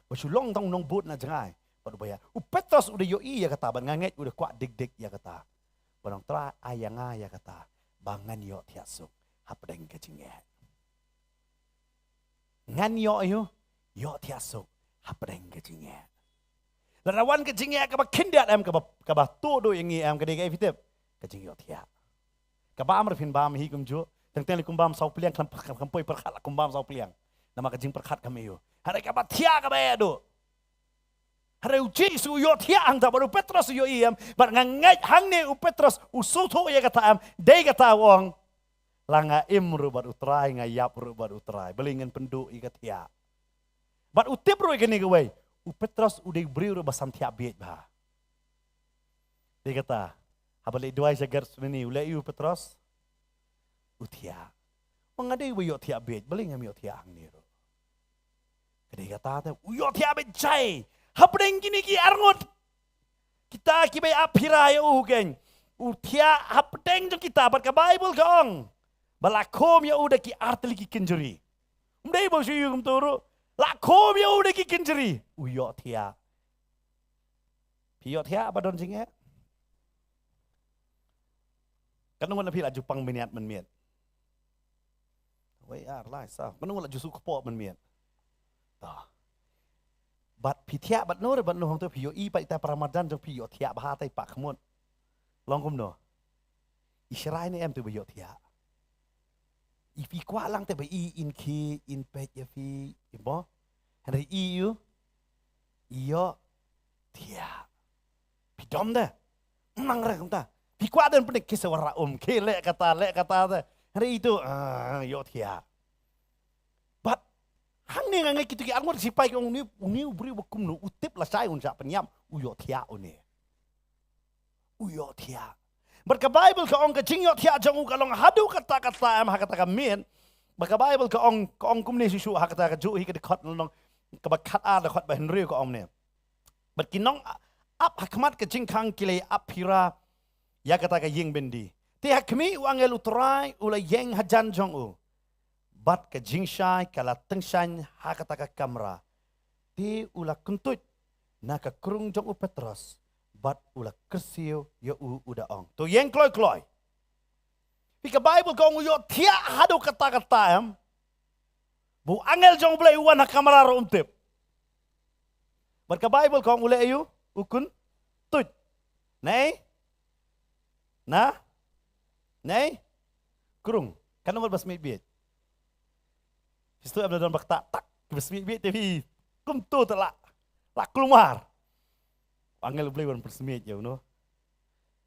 Basulong tong nong but na jengai. Baru bayar. Petros udah yo iya kata, banganget udah kuat dik ya kata. Barang tra ayang ya kata, bangan yo tiasuk, hapdeng kecingnya. ngan yo tiasuk hapdeng ke jinge larawan ke jinge ka ba kindat am ka ba to do yang am ka de ga fitep ka jing yo tia ka ba amr fin bam hi kum ju teng teng kum bam sau pliang kam poi perkhat kum bam sau pliang nama ka jing perkhat kam yo hare ka ba tia ka ba do hare uji su yo tia ang ta baru Petrus yo iam bar ngangai hang ne u Petrus usuto ye kata am de kata wong langa imru bar utrai ngayap ru bar utrai belingan penduk i katia bar utip ru gini gawai u Petrus udah beri ru basam tiap biet bah dia kata habale dua jagar sini ulai u Petrus utia mengadai yo tiap biet belingan yo tiap ang ni ru dia kata yo tiap biet jai hapdeng gini ki arngot kita kibai apira ya geng utia hapdeng jo kita bar ka Bible gong balakom ya udah ki arteli ki kenjeri mdai bo syu kum turu lakom ya udah ki kenjeri uyo tia piyo tia apa don jinge kan ngon pi la jupang meniat men miet wei ar lai sa kan ngon la jusu kpo men miet ta bat pitia bat no hong tu piyo i pa ita Ramadan jo piyo tia ba tai pak khmut long kum no Israel ni em tu piyo tia ifi kwa lang te ba i in ki in pet ya fi ibo hari i yu iyo tia pidom de mang re kum ta pi kwa den pnik kisawara ke le kata te hari itu yo tia but hang ni ngai kitu ki angor sipai ki uni ubri wakum nu utip la sai unja penyam uyo tia une uyo tia berka Bible ka ong ka jingyo tia jang ka long hadu kata-kata am hakata ka min berka Bible ka ong kum ni sisu hakata ka ju hi ka dekat long ka bakat a dekat ba henry ka ong ne berkinong ap hakmat ka jingkang kile apira ya kata ka ying bendi ti hakmi wangel utrai ula yeng hajan jong u bat ka jingshai kala tengshan hakata ka kamera ti ula kuntut na ka krung jong u Petrus bat ula kersiu ya uda ong to yang kloi pika Bible ka ong yo tia hadu kata-kata am bu angel jong blai wan kamera ro umtip berka Bible ka ong ule ayu ukun tut nei krung kan nomor basmi biet Sistu abda don bakta tak basmi biet tapi kum tu telak la keluar angel beli wan persmit ya no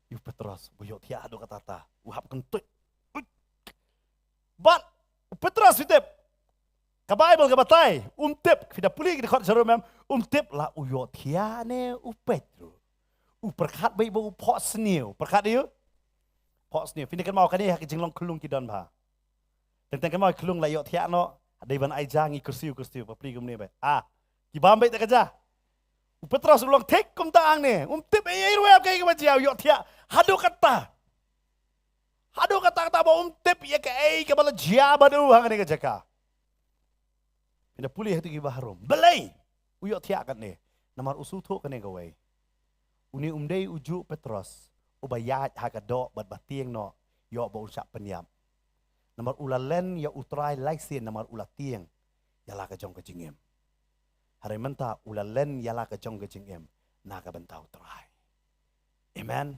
yu Petrus boyo tia ado kata uhap kentut but Petrus fitep ka Bible ka batai umtip fida puli ki khot Jerome umtip la uyo tia ne u Petru u perkat bai bo po sniu perkat yu po sniu fini kan mau kan ni hak jinglong kelung ki don ba tentang kan mau kelung la yo tia no adai ban ai jangi kursiu papli kum ni ba ki bambai ta kaja Petrus ulang tek kum taang ne tip ai ruwe kai ka bajiao yo tia hadu kata ba tip ya ka ai ka bala jia badu hang ne ka jaka ina puli hati ki baharum belai uyo tia kan ne namar usuto kan ne ka wai uni umdei uju Petrus ubayat ha ka do bat batieng no yo ba usap penyam namar ulalen ya utrai laisen namar ulatieng yala ka jong ka jingem hari menta ulalen yala ka jong ka jingem na ka bentau trai amen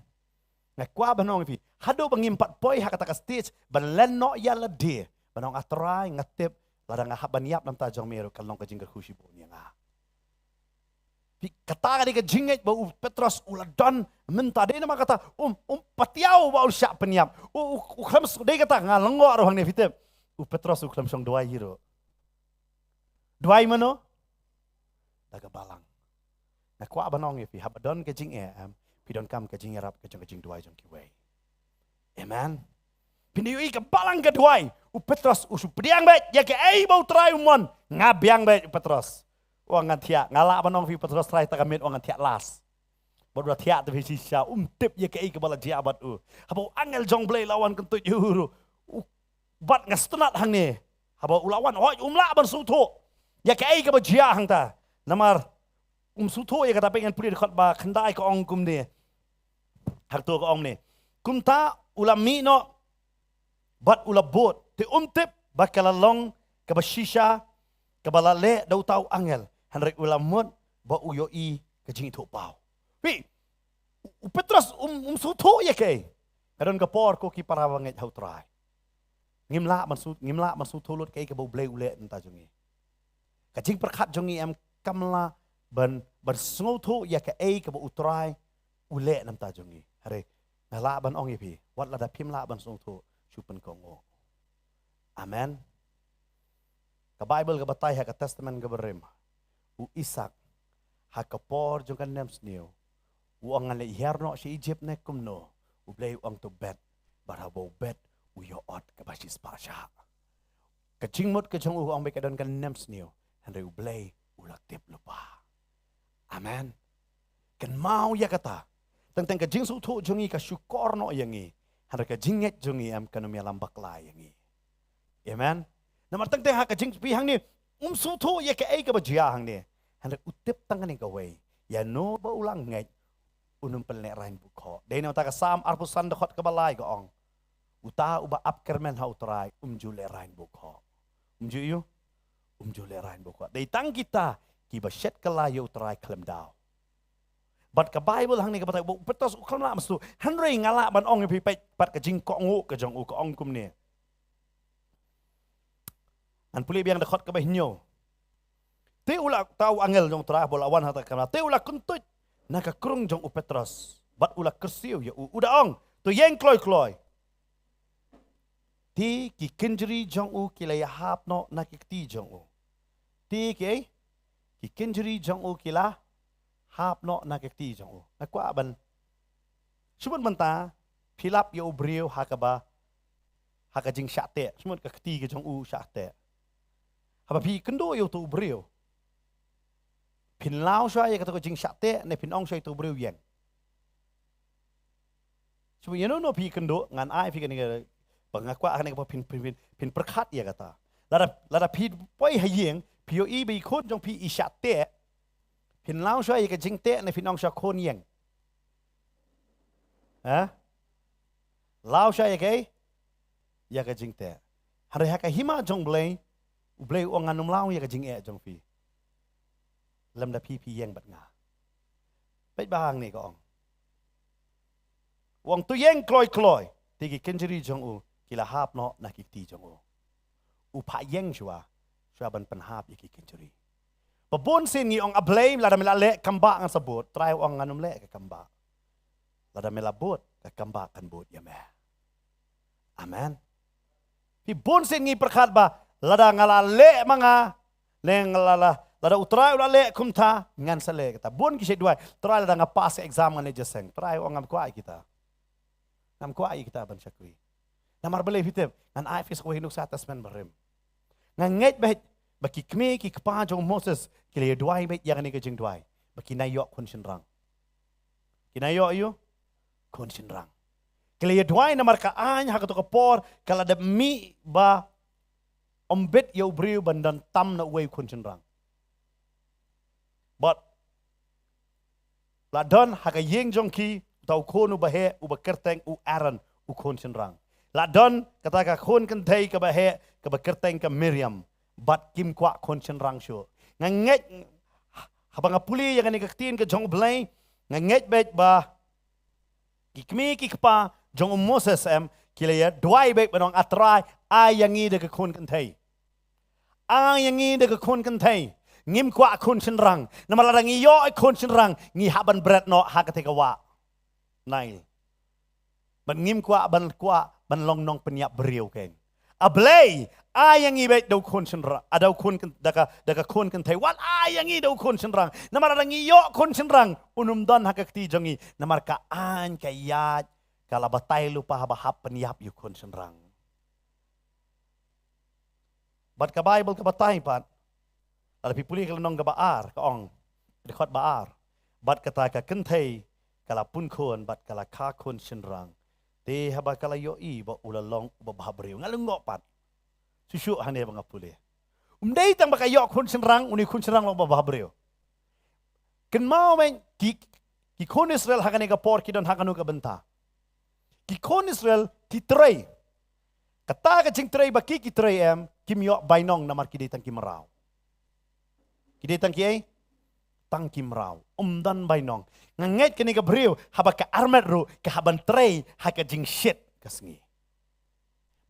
ngai kwa banong fi hado bangim pat poi hakata ka stage balen no yala de banong atrai ngatip ladang haban yap nam ta jong meru kalong ka jing ka khushi bo ni nga kata ka jinget ba Petrus uladon menta de nama kata patiau ba usya penyap kham de kata ngalengo ro hang ne fitep Petrus kham song dua hiro dua mano daga balang na kwa banong fi habadon ka jing am pidon kam ka jing rap ka jong dua jong ki wei amen piniui ka balang ka dua Petrus usu pediang bet ya ke ai bau trai mon ngabiang bet Petrus wangan tia ngala banong fi Petrus trai ta kamit wangan tia las bodo tia te fi sisa tip ya ke ai ka bala dia bat habo angel jong blai lawan kentut yuru bat ngastunat hang ne habo ulawan hoi umla ban suto ya ke ai ka ba jia hang ta namar suto ya kata pengen puli dekat ba khandai ka ong kum ne hak tu ka ong ne kum ta ulami no bat ula bot te tip bakalalong ka ba shisha Kabala le dau tau angel. Henrik ulamut ba uyoi kajing itu pau. Petros sutu ya ke. Kadon kapor ko ki parawanget hau try. Ngimla man su thulut ke bau blei ule enta jongi. Kajing perkhat jongi em kamla ban sngo thu ya ke ke bau utrai ule nam ta jongi. Hare ngala ban ong pi. Wat la da phim la ban sngo thu chupan kongo. Amen. Ka Bible ka batay ha ka Testament ka berim. U Isak ha kapor jong kan nem sniu. U ang ngale herno si Egypt ne kumno. U blei ang to bet barabo bet u yo ot ka basis pasha. Ka chingmot ka jong u ang be ka don kan nem sniu. Hande u blei u laktip lupa. Amen. Kan mau ya kata. Tentang ka jing su thu jongi ka syukor no yangi. Hande ka jinget jongi am kanomia lambak la yangi. Amen. Namar tentang ha ka jing pi hang ni su thu ya ka ka bajia hang ni. Hande utip tangan ni ka wei. Ya no ba ulang ngai unum pelne rain bukho. Dei na ta ka sam arpusan dekot ka balai ka ong. Uta uba apkermen ha utrai jule rain bukho. Ju yu jule rain bukho. Dei tang kita ki ba shet ka la yu utrai klem dau. But ka Bible hang ni ka batai betos klem la mastu. Henry ngala ban ong pi pe pat ka jing ko ngu ka jong u ka ong kum ni. An puli biang dekot ka ba hinyo. Te ulak tau angel jong tra bola wan hata kana. Te ulak kuntut naka krung jong u Petros. Bat ulak kersiu ya uda ong. Tu yeng kloy. Ti ki kinjri jong u kila hap no nakikti jong u. Ti ki kinjri jong u kila hap no nakikti jong u. Nakwa ban. Sumut banta pilap ya ubriu hakaba hakajing syate. Sumut ka kti ke jong u syate. Haba pi kendo yo tu ubriu. Pin lao sya ya kata ko jing syate ne pin ong sya tu ubriu yang. Cuma you no pi kendo ngan ai pi kan pengakwa akan ko pin perkhat ya kata. Lada pi poi hayeng pi yo i bi khon jong pi i syate. Pin lao sya ya ka jing te ne pin ong sya khon yang. Ha? Lao sya ya ka jing te. Hari ha ka hima jong blei ong anum lao ya ka jing jong pi. Lam da pi yang bat nga. Pet bahang ni ko ong. Wong tu yang kloy. Tigi kenjeri jong u kila hap no nakikti jong u. Upa yang shua ban penhap iki kenjeri. Pabon sin ni ong ablay lada melale kamba ang sabot. Try ong anum le ka kamba. Lada melabot ka kamba kan bot ya me. Amen. Pi bon sin ni perkhat ba lada ngalale mga leng lada utrai ulale kumta ngan sale kata bon kishe duai try lada ngapas exam ngan jeseng try ong am kwai kita. Nam kwai kita ban syakri. Namar bele hitep ngan ai fis ko hinuk sa atas men berim. Ngan nget bet baki kme ki kpa jong Moses kile duai bet yang ni ke jing duai. Baki nayok kun shinrang. Kinayok yu kun shinrang. Kile duai namar ka an ha ka por kala de mi ba ombet yo briu bandan tam na way kun shinrang. But la don ha ka yeng jong ki tau kon u bahe u bakerteng u Aaron u kon shinrang. La don kata ka kon kan thei ka bahe ka bakerteng ka Miriam bat kim kwa kon shinrang sho. Nganget habang puli yang ni kaktin ka jong blai nganget bet ba kikmi kikpa jong Moses kilaya duai bet banong atrai ayangi de ka kon kan thei. Ayangi de ka kon kan thei. Ngim kwa kon shinrang namalarang iyo kon shinrang ngi haban bread no hakate ka wa. Nail. Ban ngim kwa ban long nong penyap beriu ken. Ablay ayang ibet daw kon shinrang adaw kon daka kon kan thai wat ayang i daw kon shinrang namarang iyo kon shinrang unum don hakakti jongi namar ka an kayat kalabatay lupa habahap penyap yu kon shinrang. Bat ka Bible ka batay pat ala pipuli ka nong gabaar ka ong dekot baar bat kata ka kenthei kala pun kon bat kala ka kon shinrang te haba kala yo i ba ulalong ba babriu ngalungo pat susu hane bang apule dei tang baka yo kon shinrang uni kon shinrang lo ba babriu ken mau men ki kon Israel hakane ka por ki don hakanu ka benta ki kon Israel ki trei kata ka jing trei ba ki trei kim yo bainong namar ki ditang ki marau Kita tangki tangki merau. Dan bainong. Nganget kini ke beriu. Haba ke armet ru. Ke haban tray. Haka jing shit. Kesengi.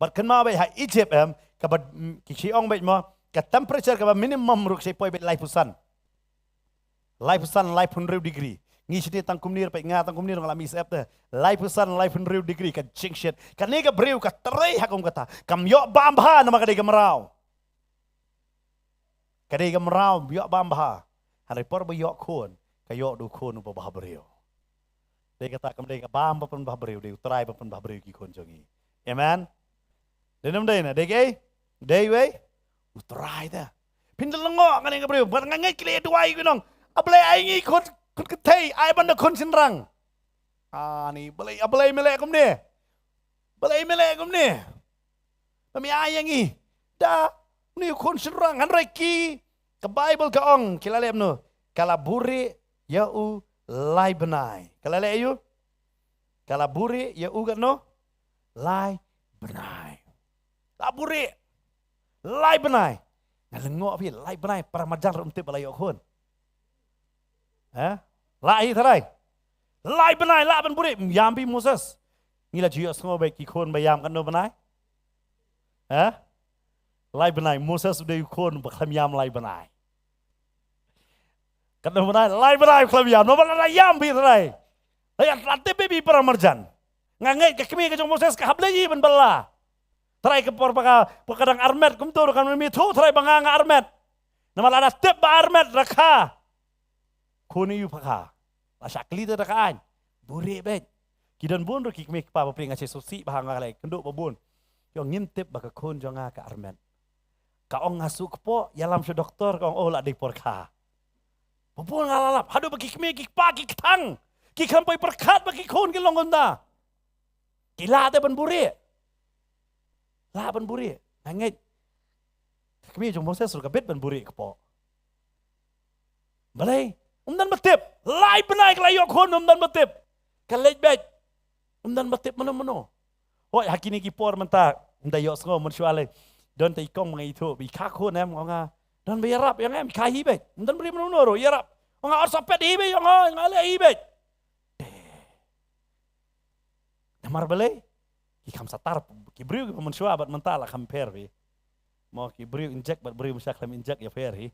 Bat kenma baik ha Egypt Kabat kisiong baik mo. Ke temperature kabat minimum ru. Saya poi baik lai pusan. Lai pusan lai pun riu degree. Ngi sini tangkum nir baik nga tangkum nir ngalami sep te. Lai pusan lai pun riu degree. Ke jing shit. Kan ni ke beriu. Ke tray hakum kata. Kam yok bambha nama kadai ke merau. Kadai ke merau. Yok bambha. Hari por yok kun. Kayok du kun upa bah beriu. Dia kata kemudian ke bam papan bah beriu. Dia uterai papan bah beriu ki kun jongi. Amen. Denam day na. Dege. Day we. Uterai dah. Pindel lengok kan yang beriu. Bukan ngangai kile duai kunong. Ablay aingi kun ketei. Ai benda kun sinrang. Ni ablay melek kum ni. Balay melek kum ni. Kami ayangi. Dah. Ni kun sinrang. Hanrai ki. Ke Bible ke ong. Kila lep no. Kalaburi yau lai benai. Kalale ayu? Kalaburi yau kan no? Lai benai. Laburi. Lai benai. Ngalengok api lai benai para majang rumtip balai okun. Lai tharai. Lai benai la ben buri yam pi Moses. Ngila jiyo semua baik ikon bayam kan no benai? Lai benai Moses udah ikon bakal yam lai benai. Kata mana? Lai berai kelabian. Nomor ada yam birai. Ayat latih baby para marjan. Ngangai ke kami ke jong Moses ke hableji ben bela. Terai ke perkadang armet kumtur kan memitu terai banganga armet. Nama ada tip ba armet raka. Kuni yu paka. Asak lida rakaan. Buri bet. Kidan bun ro kikmi pa papring ace sosi bahanga lai kenduk babun. Yo ngintip baka kun jonga ke armet. Ka ong ngasuk po yalam se doktor ka ong ola di porka. Babun ngalalap, hadu bagi kami, kikpa, kiktang, kikampai perkat bagi kun kilongon da. Kila ada buri, lah buri, nangit. Kami jom Moses suruh kabit buri kepo. Balai, dan betip, lai benai kelayok kun dan betip, kalej bet, dan betip mana. Oh, hakini kipor mentak, yok semua mensualai, dan taikong mengitu, bikakun nganga. Dan bayarap yang kahi bet. Dan beri menunur yarap. Nga orsapet hibe yang ngale hibe. Namar bale. Ki kam satar ki beriu ki mensua bat mentala compare bi. Mau ki beriu injek bat beriu masa klam injek ya fair hi.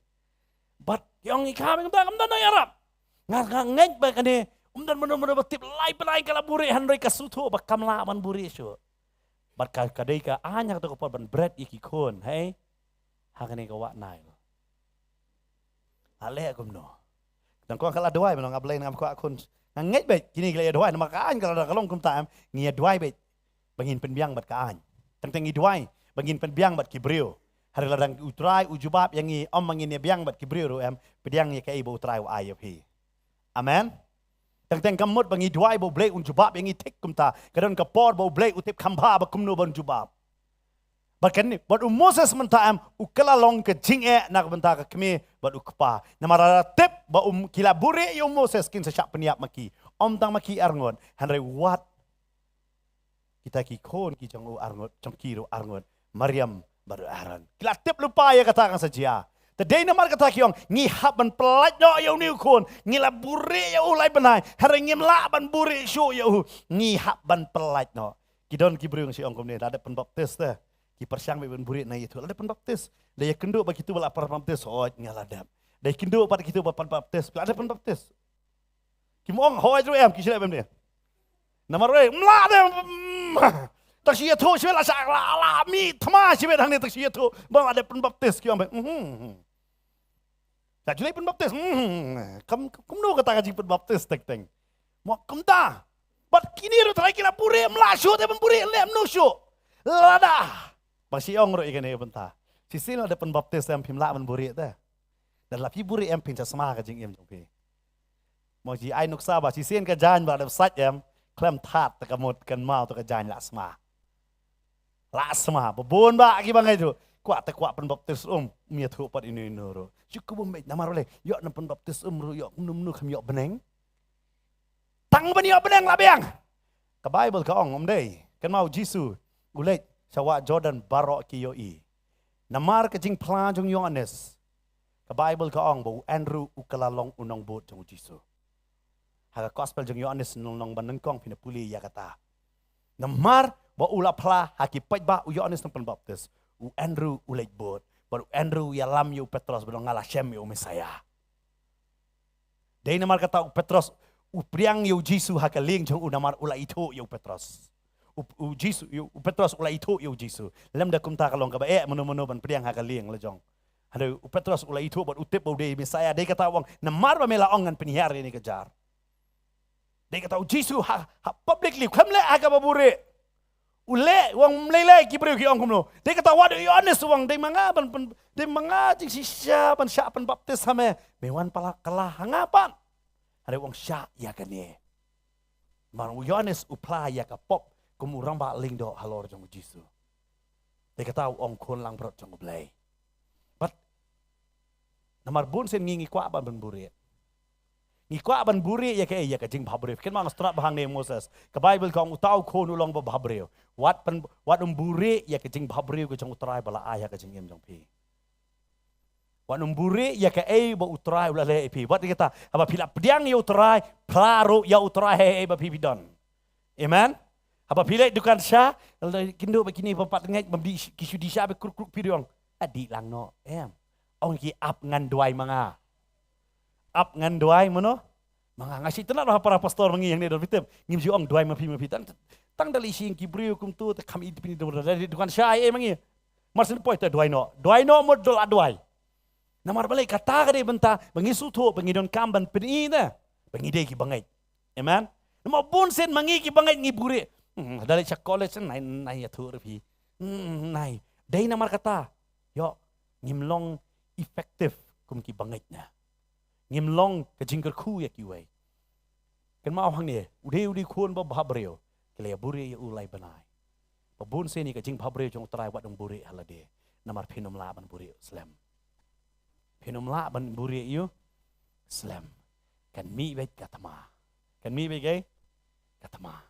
Bat yang ikam ngam dan yarap. Ngeng ba kane dan menunur betip lai pelai kala buri hanrei kasutu bakam la man buri syu. Bat kadai ka anya to ko ban bread iki kon, hey. Hakane ka wa nai. Ale akum no. Dan kau kalau doai menang ablay ngam kau akun nganget bet kini kalau doai nama kaan kalau dah kalong kum tam ngia doai bet bangin penbiang bat kaan. Tentang doai bangin penbiang bat kibriu. Hari ladang utrai ujubab yang ni mangin biang bat kibriu pediang ni kai bo utrai ayop hi. Amen. Tentang kamut bangi doai bo blek ujubab yang ni tik kum ta kadon kapor bo blek utip kamba ba kum no ban jubab. Bahkan ni, buat Moses mentam, ukala long ke jing'e nak bentar ke kami, buat ukpa. Nama rara tip, buat kila buri Moses kin sesyak peniap maki. Tang maki arngon, hanrai wat. Kita kikon ki jong arngon, jong kiro arngon. Maryam baru aran. Kila tip lupa ya katakan saja. Tadai nama kata kiong, ngihap ban pelaj no yau ni ukon. Ngila buri yau ulai benai. Hanrai ngimla ban buri syu yau. Ngihap ban pelaj no. Kidon kibru yang si ongkom ni, ada penbaptis dah. Ki persyang ben burit na itu ada penbaptis dia kenduk bagi itu bala penbaptis ngaladap dia kenduk pada kita penbaptis ada penbaptis ki mong hoi tu ki sila ben dia nama re mla de tak sia tu sila sa la mi thma sibet hang ni tak sia tu bang ada penbaptis ki ambe tak julai penbaptis kam nu kata kaji penbaptis tek teng mo kam ta bat kini ru trai kila pure mla syu te ben pure lem no syu lada Pasti orang roh ikan bentar. Sisi ada penbaptis yang pimla menburi itu. Dan lapi buri yang pinca semah kajing em jompi. Mau ji ai nuksa bah sisi yang kejan bah ada sat yang klem tat tekamut kan mau tu kejan lah semah. Lah semah. Bebun bah aki bangai tu. Kuat penbaptis mia tu pat ini ro. Cukup bumit nama roleh. Yok nam penbaptis ro yok num kam yok beneng. Tang ben yok beneng lah biang. Ke Bible ke ong dei. Kan mau Jisu ulet Sawa Jordan barok ki yoi. Namar ke jing pelanjung Yohanes. Ka Bible ka ong bo Andrew ukalalong unong bot jong Jisu. Haga gospel jong Yohanes nong banengkong pinapuli ya kata. Namar ba ula pla haki pajba u Yohanes nang penbaptis. U Andrew ulait bot. Baru Andrew ya lam yu Petros belum ngalah Shem yu Mesaya. Dai namar kata u Petros u priang yu Jisu hakaling jong u namar ula itu yu Petros. U Jisu yu Petros ula itu yu Jisu. Lem da kumta kalong ka ba menu ban priang hakaling la jong. Ada u Petros ula itu buat utip bau dai Mesaya. Dai kata wong namar ba mela ongan penihar ini kejar. Dai kata u Jisu ha publicly kamle aga babure. Ule wang melelai kibriu ki ongkum no. Dia kata wadu Yohanes wang dia mga jing sisya pan sya pan baptis hame mewan pala kalah hangapan. Ada wang sya ya kene. Mar Yohanes upla ya ka pop kumurang ba ling do halor jong Jisu. Dia kata ong kon lang brot jong blai. But namar bun sen ngingi kwa ban buri. Ngikwa ban buri ya ke jing bhabre. Ken mang strat bahang ne Moses. Ka Bible kong utau kon ulong ba bhabre. Wat buri ya ke jing bhabre ko jong utrai bala ayah ka jing em jong pi. Wat buri ya ke ba utrai ula le pi. Wat kita aba pila pediang ya utrai, plaro ya utrai he ba pi bidon. Amen. Aba pila dukan sya kindo begini papat ngai membdi kisudi sya be kruk piriong. Adi lang no. Ong ki ap ngan duai manga. Up ngan duai mono mga ngasih tenak lah para pastor mengi yang ni dalam fitab ngim ji ong duai mapi tang dali sing kibriu kum tu te kami dipini dari dukan syai mengi marsin poi te duai no modal aduai namar balik kata kade benta mengi sutu mengi don kamban peni na mengi de ki bangai amen nama pun sen mengi ki bangai ngiburi dari cak college nai ya tu repi nai dai namar kata yo ngimlong efektif kum ki bangai na ngimlong ke jingker ku ya kiwai. Kan mau hang ni, udi kuon ba bhabreo, kele buri ya ulai banai. Babun seni ke jing bhabreo jong trai wat dong buri halade. Namar pinum la ban buri Islam. Pinum la ban buri yu Islam. Kan mi bet katama. Kan mi bet gay katama.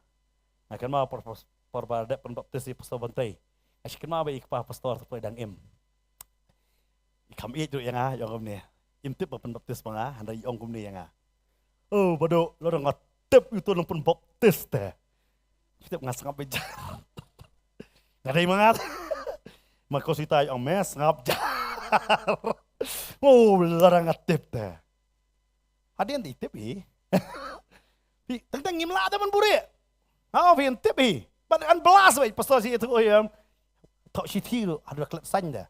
Nah kan mau por pada penbaptis di pastor bantai. Asyik kan mau ikpa pastor tu dang em. Ikam itu yang yang ni. Intip apa penbaptis mga handa iong kumni yang oh bado lo dong ngatip itu nang penbaptis teh kita ngas ngap bejar ngadai mangat makos ita ang mes ngap jar oh lo dong ngatip teh hadian ditip tentang ngimla ada man buri vin tip pada belas pastor si itu oh tok si tiru ada klep sanya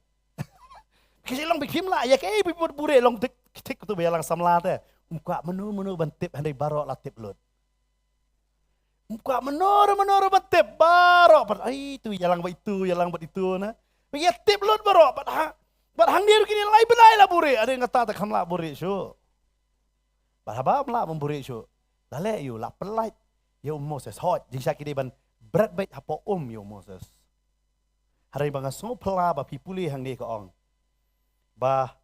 kasi long bikim lah ya kay bure long tik tu belang samla te muka menu bantip handai baro la tip lut muka menu bantip baro ai tu yalang ba itu na ya tip lut baro bat hang dia kini lai benai la bure ada yang kata tak kamla bure syu bat haba mla membure syu lale yu la pelait yo Moses hot jing sakide ban berat bait hapo yo Moses hari banga so pela ba pipuli hang ni ko ong ba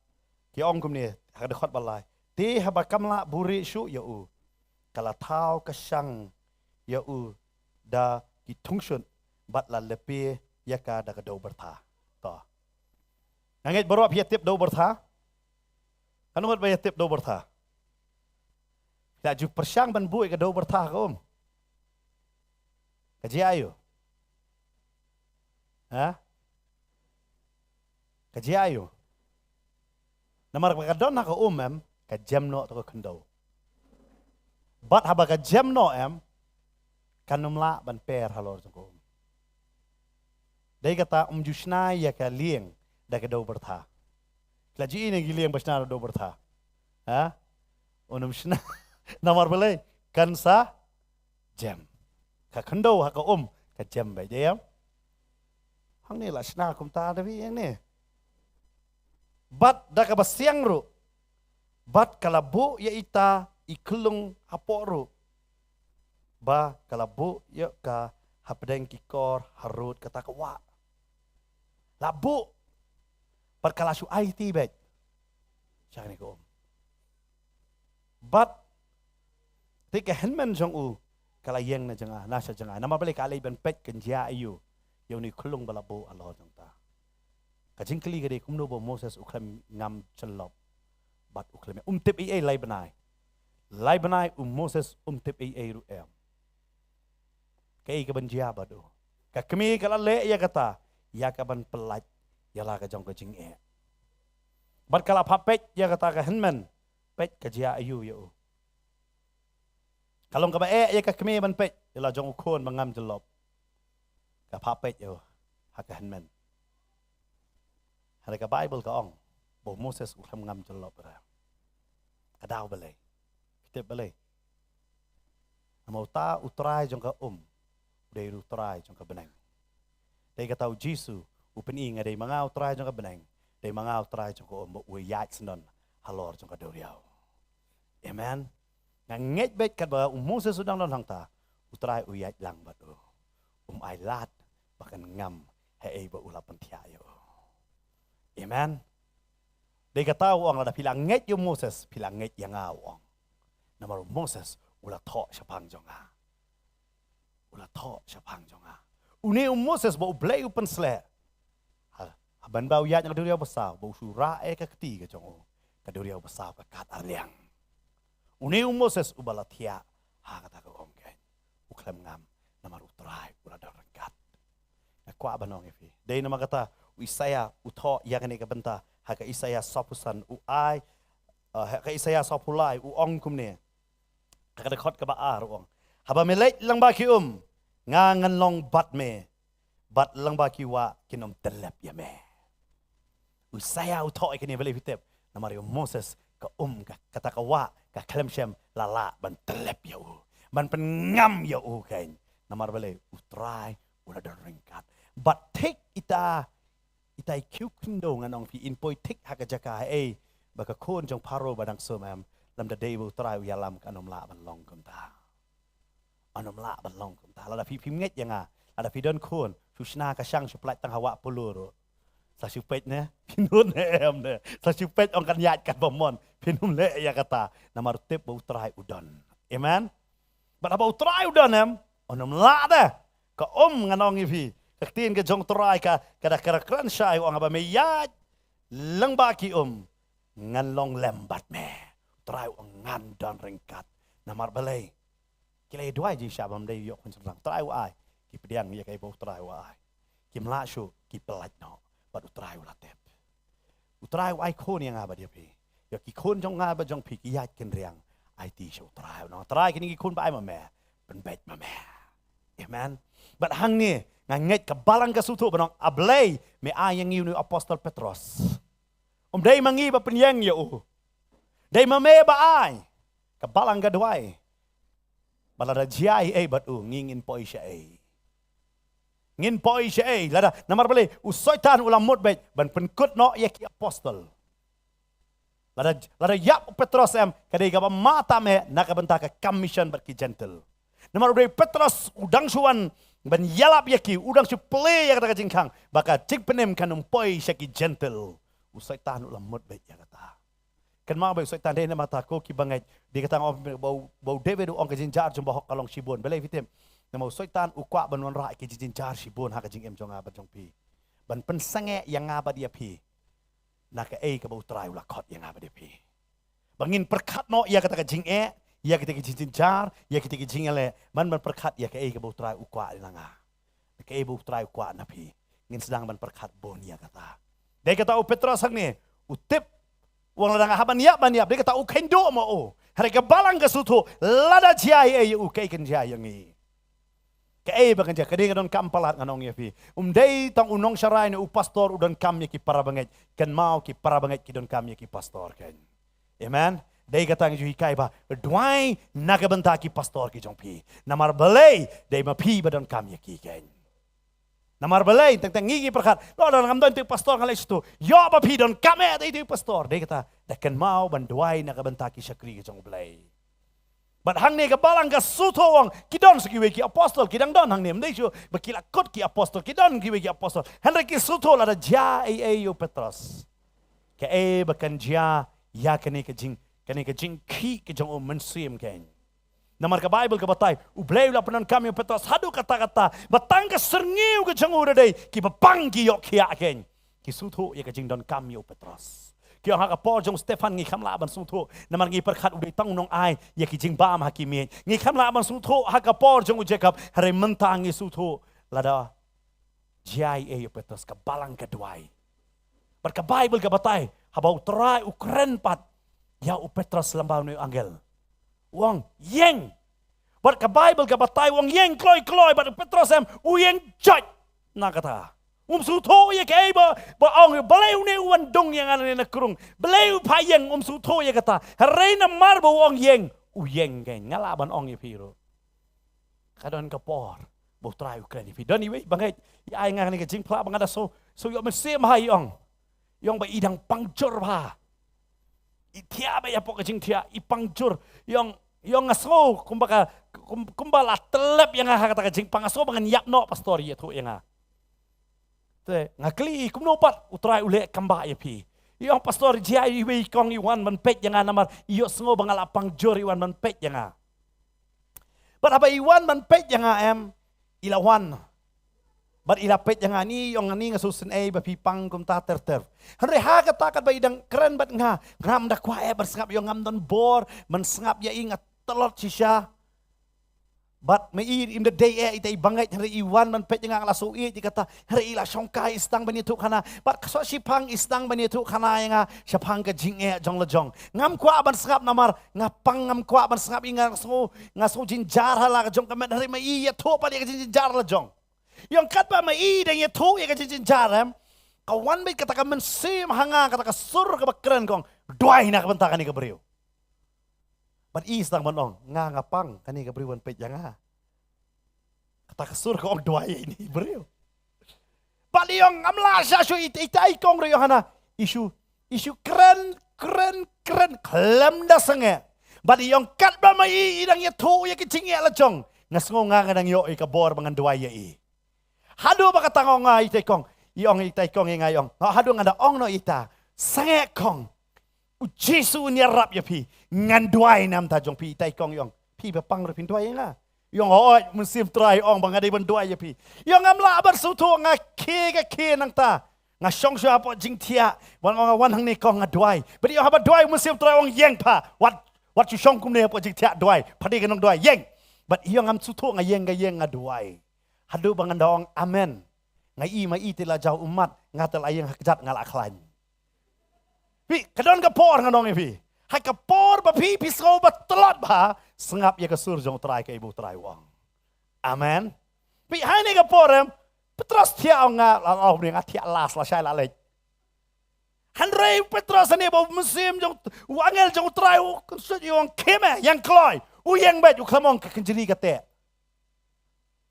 ki ong kum ni hada khot balai ti haba kamla buri syu ya u kala thau ka sang ya u da ki tungsun bat la lepi ya ka da ka do bertha to ngait baro pia tip do bertha anu bat ba tip do bertha ta ju persang ban bui ka do bertha ko kaji ayo kaji ayo namar kadon na ko ka jamno to ko kendo bat haba ka jamno kanumla ban per halor ko dai kata jushna ya ka lieng da ka do bertha klaji ini gilieng basna do bertha shna namar bele kan sa jam ka kendo ha ka ka jam bai dayam hang ni la shna kum ta da bi yang ni bat da ka basiang ru bat kalabu ya ita iklung haporu ba kalabu ya ka hapdeng kikor harut kata ka wa labu bat kalasu IT bet siang ni ko bat tika henman jong u kala yeng na janga nasa janga nama balik kali ben pet kenjia ayu yang ni klung balabu Allah jong ta kajing kali gade kumno bo Moses ukram ngam celop bat ukleme tip ai lai benai Moses tip ai ru em kai ka banjia badu ka kemi kala le ya kata ya ka ban pelat ya la ka jong ka jing e bat kala papet ya kata ka henmen pet ka jia ayu ya kalong ka ba ya ka kemi ban pet ya la jong khon mangam jelop ka papet ya ha ka henmen ada ka Bible ka ong bo Moses uklam ngam jelop ra ka daw balai kitep balai mau ta utrai jong ka dei utrai jong ka benang dei ka tau Jisu upeni nga dei mga utrai jong ka benang dei mga utrai jong ka bo uyat snon halor jong ka doriau amen nget bet ka ba Moses udang don hang ta utrai uyat lang ba do ai lat bakan ngam he ba ulapan tiayo amen dei ka tau ang ada pilang nget yo Moses pilang nget yang awang namaro Moses ula tho sapang jonga ula tho sapang jonga uni Moses bo blay upan sle ban bau ya yang duriau besar bo sura ka keti ka jongo ka duriau besar ka kat arliang uni Moses ubala thia ha kata ka om ken uklem ngam namaro trai ula darangkat na kwa banong ifi dei nama kata Isaya utho ya kan ka benta ha ka Isaya sapusan uai ha ka Isaya sapulai ong kumne kada khot ka ba ar ong haba melek lang ba ki ngan long bat lang ba ki wa kinom telep ya me Isaya utho ka ni beli fitep na Mario Moses ka ka kata ka wa ka klemshem lala ban telep ya ban pengam ya kain na mar beli utrai ula ringkat but take itai kiukindo nganong fi inpoi tik haka jaka baka kon jong paro badang somam lam da day bu trai yalam kanom la ban long kunta anom la ban long kunta la fi nget yanga ada fi don kon susna ka sang suplat tang hawa puluro sa supet ne pinun em ne sa supet ong kan yat kan bomon pinum le ya kata namar tip bu trai udon amen but about trai udon em anom la da ka nganong fi Kaktiin ka jong turay ka kada karakran siya ang aba may yad lang baki ngan long lembat me turay ang ngandan ringkat na marbalay kilay duay di siya bam day yok konserang turay wa ay kipediang ya kay bo turay wa ay kimla shu kipelat no but turay wa latep turay wa ay kon yang aba dia pi ya ki kon jong aba jong pi ki yat ken riang ay ti shu turay no turay kini ki kon ba ay ma me ben bet ma me amen but hang ni nganget kabalang kasuto banong ablay me ayang yun Apostol Petros. Day mangi ba penyang yo. Day mame ba ay kabalang gadway. Balada jai bat ngingin poi siya Ngin poi siya lada namar bali usoitan ulam mot bet ban penkut no yaki apostol. Lada yap Petros kadai ka mata me nakabenta ka commission bat ki gentle. Namar bali Petros udang suwan ban yalap yaki udang si play ya kata jingkang baka cik penem kanum poi syaki gentle usai tahan ulam mut baik ya kata kan ma baik usai tahan na mata ko ki bangai di kata bau David ong kajin jar jumba hok kalong sibon belai fitem na mau usai tahan ukwa ban wan ra ki jin jar sibon ha kajing em jong aba jong pi ban pensange yang ngaba dia pi na ka ka bau trai ula khot yang ngaba dia pi bangin perkat no ya kata kajing ya kita kijin jar, ya kita kijin le, man perkat ya ke bau trai ukwa langa, ke bau trai ukwa napi, ngin sedang man perkat bon ya kata. Dia kata Petros hang ni, utip, wang ladang haban ya, dia kata ukendo mo hari kebalang kesutu, lada jai ke ikan jai yang ni. Ke bagan jai, kadang kadang kampalat nganong ya pi. Day tang unong syarai ni pastor udan kam ya ki para banget, kan mau ki para banget ki don kam ya ki pastor kan. Amen. Dai kata ngi kai ba duai nakabenta ki pastor ki jong pi namar balai dai ma pi badan kam ya ki ken namar balai tang ngi perkat lo dan ngam don ti pastor ngalai situ yo ba pi don kam ya dai pastor dai kata dakan mau ban duai nakabenta ki syakri ki jong balai bat hang ne ka balang ka suto wang ki don ski we ki apostol ki dang don hang ne mdai shu bakila kot ki apostol ki don ki we ki apostol henry ki suto la da ja yo Petros ke bakan ja ya kene ke jing kani ka jingki ke jong mensim ken namar ka Bible ka batay ublay la penan kami Petros hadu kata-kata batang ka serniu ke jong ura dai ki bapang ki yok kia ken ki sutu ya ka jing don kami Petros Piang hakapo jong Stefan ngi khamla ban sung tho namar ngi perkhat udai tang nong ai ya ki jing bam hakimi ngi khamla ban sung tho hakapo jong Jacob hare mentang ngi sung tho lada jai yo Petrus ka balang kedua Barka Bible ka batai habau terai ukren pat ya u Petrus lambau no angel wang yeng Barka Bible ka batai wang yeng kloi bar Petrus u yeng jaj na kata su tho ya kai ba ong beleu ne wan dong yang ana na kurung beleu pa yeng su tho ya kata reina mar ba ong yeng u yeng gen ngala ban ong piro kadon ka por bo trai ukren fi doni we bangai ya ai ngang ni ka jing pla bangada so yo men sem hai ong yong ba idang pangcur ba itia ba ya pok jing tia i pangcur yong ngaso kumbala telep yang ha kata jing pangaso bangan yap no pastor ya tu yang ngakli kumno pat utrai ule kamba ya pi yung pastor jai we kong iwan man pet yang namar iyo sengo bangala pangjur iwan man pet yang but apa iwan man pet yang ilawan but ila pet yang ni yung ani ngasusun ba pi pang kum ta ter henre ha kata kat ba idang keren bat ngam da kwa bersengap yung ngam don bor man sengap ya ingat telot sisya But may in the day itay bangay hari iwan man pet nga laso it kata hari ila songkai istang banitu kana but so si pang istang banitu kana nga siya pang ka jing jong la jong ngam kwa ban sngap namar ngapang ngam kwa ban sngap inga so jinjar hala ka jong kamet hari mai ya to pa dia ka jinjar la jong yung kat ba mai dang ya to ya ka jinjar kawan bit kata ka men sim hanga kata ka sur ka bakran kong duai na ka bentakan ni ka beriu But istang manong ngapang kani ka beriwan pet yang kata kasur ko ang dua ini beriu. But yung amla siya so itai kong riyo hana isu keren kelam da sange. But yung kat ba mai idang ya tu ya kicing ya lajong ngasngo nga nang yo ka bor mangan dua ya Hado ba katango nga itai kong itai kong nga yung hado nga da ong no ita sange kong Jesu ni rap ya pi ngan duai nam ta jong pi tai kong yong pi ba pang repin duai nga yong oi musim trai ong bang adai ban duai ya pi yong am la bar su tho nga ke nang ta nga song sha po jing tia wan hang ni kong nga duai but yong ha ba duai musim trai ong yeng pa what you song kum ne po jing tia duai phadi kan ong duai yeng but yong am su tho nga yeng nga duai hadu bang andong amen nga i ma i tila jau umat nga tel ayeng hakjat nga la khlan Pi kadon ka por nganong pi. Hai ka por ba pi so ba telot ba sengap ya ka sur jong trai ka ibu trai wang. Amen. Pi hai ni ka por Petros tia nga ni tia las la sai la lek. Hanrei Petros ni ba musim jong wangel jong trai ku su jong keme yang kloi. U yang bet u klamong ka kenjeri ka te.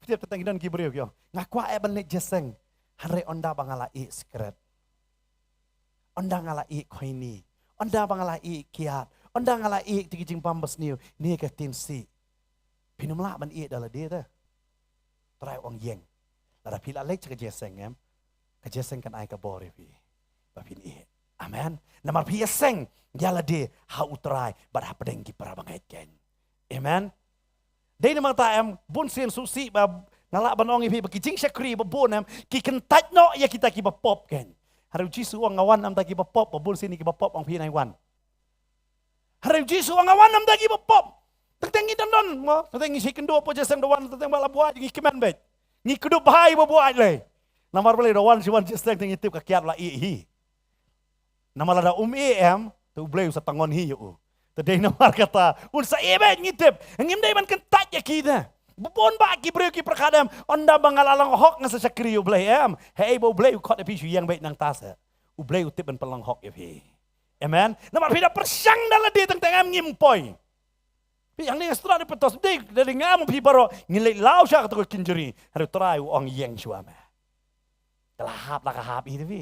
Pi petang dan ki beriu yo. Ngakwa ban nek jeseng. Hanrei onda bangala i secret. Onda ngala i koini, onda bangala i kiat, onda ngala i tigijing pambas niu, ni ka tinsi. Pinumla ban i dala dia ta. Try ong yeng. Lara pila lek ka jeseng ka jeseng kan ai ka bore pi. Ba pin i. Amen. Namar pi seng yala de ha utrai bar ha pedeng ki para bangai ken. Amen. Dei namang ta bun sin susi ba ngala ban ong i pi ba kijing syakri ba bon ki kentat no ya kita ki ba pop ken. Hari Jisu ang awan am dagi bapop, babul sini ki bapop ang pinay wan. Hari Jisu ang awan am dagi bapop. Tentang idan don, mo, tentang isi kendo po jesem doan tentang bala buat gi kiman bet. Ni kudu bahai buat le. Namar bale doan si wan jesem teng itip ka kiat la hi. Namar ada tu bleu sa tangon hi yo. Tadai namar kata, un sa bet ngitip, ngim dai man kentat ya kita. Bubon ba ki beriu ki perkadam onda bangalalang hok nga sa sakriyo blay hey bo blay ukot epi yang baik nang tasa u blay utip ban palang hok epi amen namar pida persyang dala di tang tangam ngimpoy pi ang ning stra di petos dik dari ngam pi baro ngilai law sya ka kinjeri haru try ong yeng suama lahap la kahap ini pi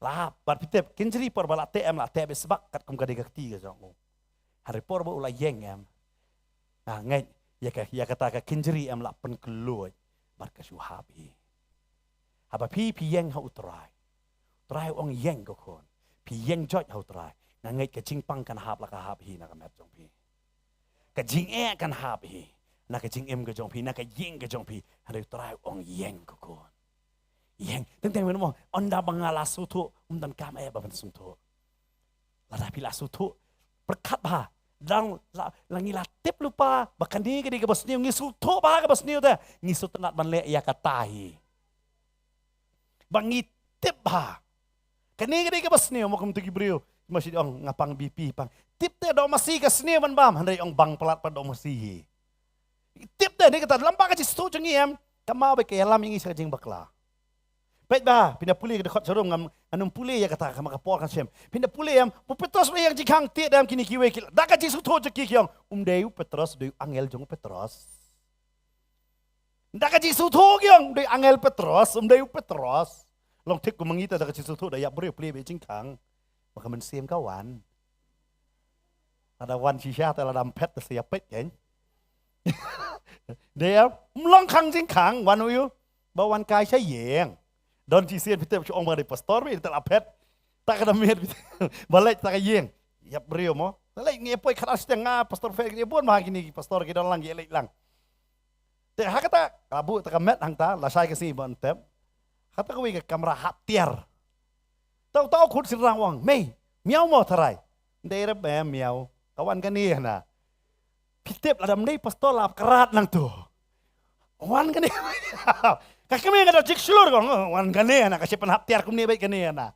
lahap bar pitep kinjeri por bala tm la tb sebak kat kum kadek ti ga jong haru por bo ula yeng ngai ya kata ka kinjeri la pen keluai barka suhabi haba pi yeng ha utrai ong yeng ko kon pi yeng jot ha utrai ngai ka jingpang kan hap la ka hap hi na ka met jong pi ka jing kan hap hi na ka jing em ka jong pi na ka yeng ka jong pi ha utrai ong yeng ko kon yeng teng mo onda bangala su thu dan kam ba ban sum thu Lada pila sutu berkat bah. Dan langi latip lupa bahkan ni ke basniu ngisutu bah ke basniu teh ngisutu nak banlek ya katahi. Bangi tip bah. Kani ke basniu mau kum tugi brio masih ong ngapang BP pang. Tip teh do masih ke sniu ban bam handai ong bang pelat pada masih. Tip teh ni kata lampak ke situ cengiem kamau be ke alam ingi sakajing bakla. Baik bah, pindah pulih ke dekat serum nganum pulih ya kata kama kapor kan sem. Pindah pulih yang Petros yang jikang tiak dalam kini kiwe kila. Dak kaji suto jeki yang deyu Petros deyu angel jong Petros. Dak kaji suto yang deyu angel Petros deyu Petros. Long tik ku mengita dak kaji suto dak ya beri pulih be jingkang. Maka mensim kawan. Ada wan sisya telah dampet siap pet kan. Dia melongkang jingkang wan uyu bawan kai saya yeng. Don ci sien pite ong ba de pastor mi tel apet tak kada met balai tak yeng yap brio mo balai ngepoi kada setengah pastor fe dia pun mah gini pastor kita lang gelek lang te ha kata kabu tak met hang ta la sai ke si bon tep kata ko ke kamera haptiar tahu khut sirang wang mei miau mo tharai ndai re be miau kawan kan ni na pitep adam nei pastor lap kerat nang tu wan kan ni kami ada cik seluruh kong, wan gane na kasi panhaptiar kum ni baik gane na.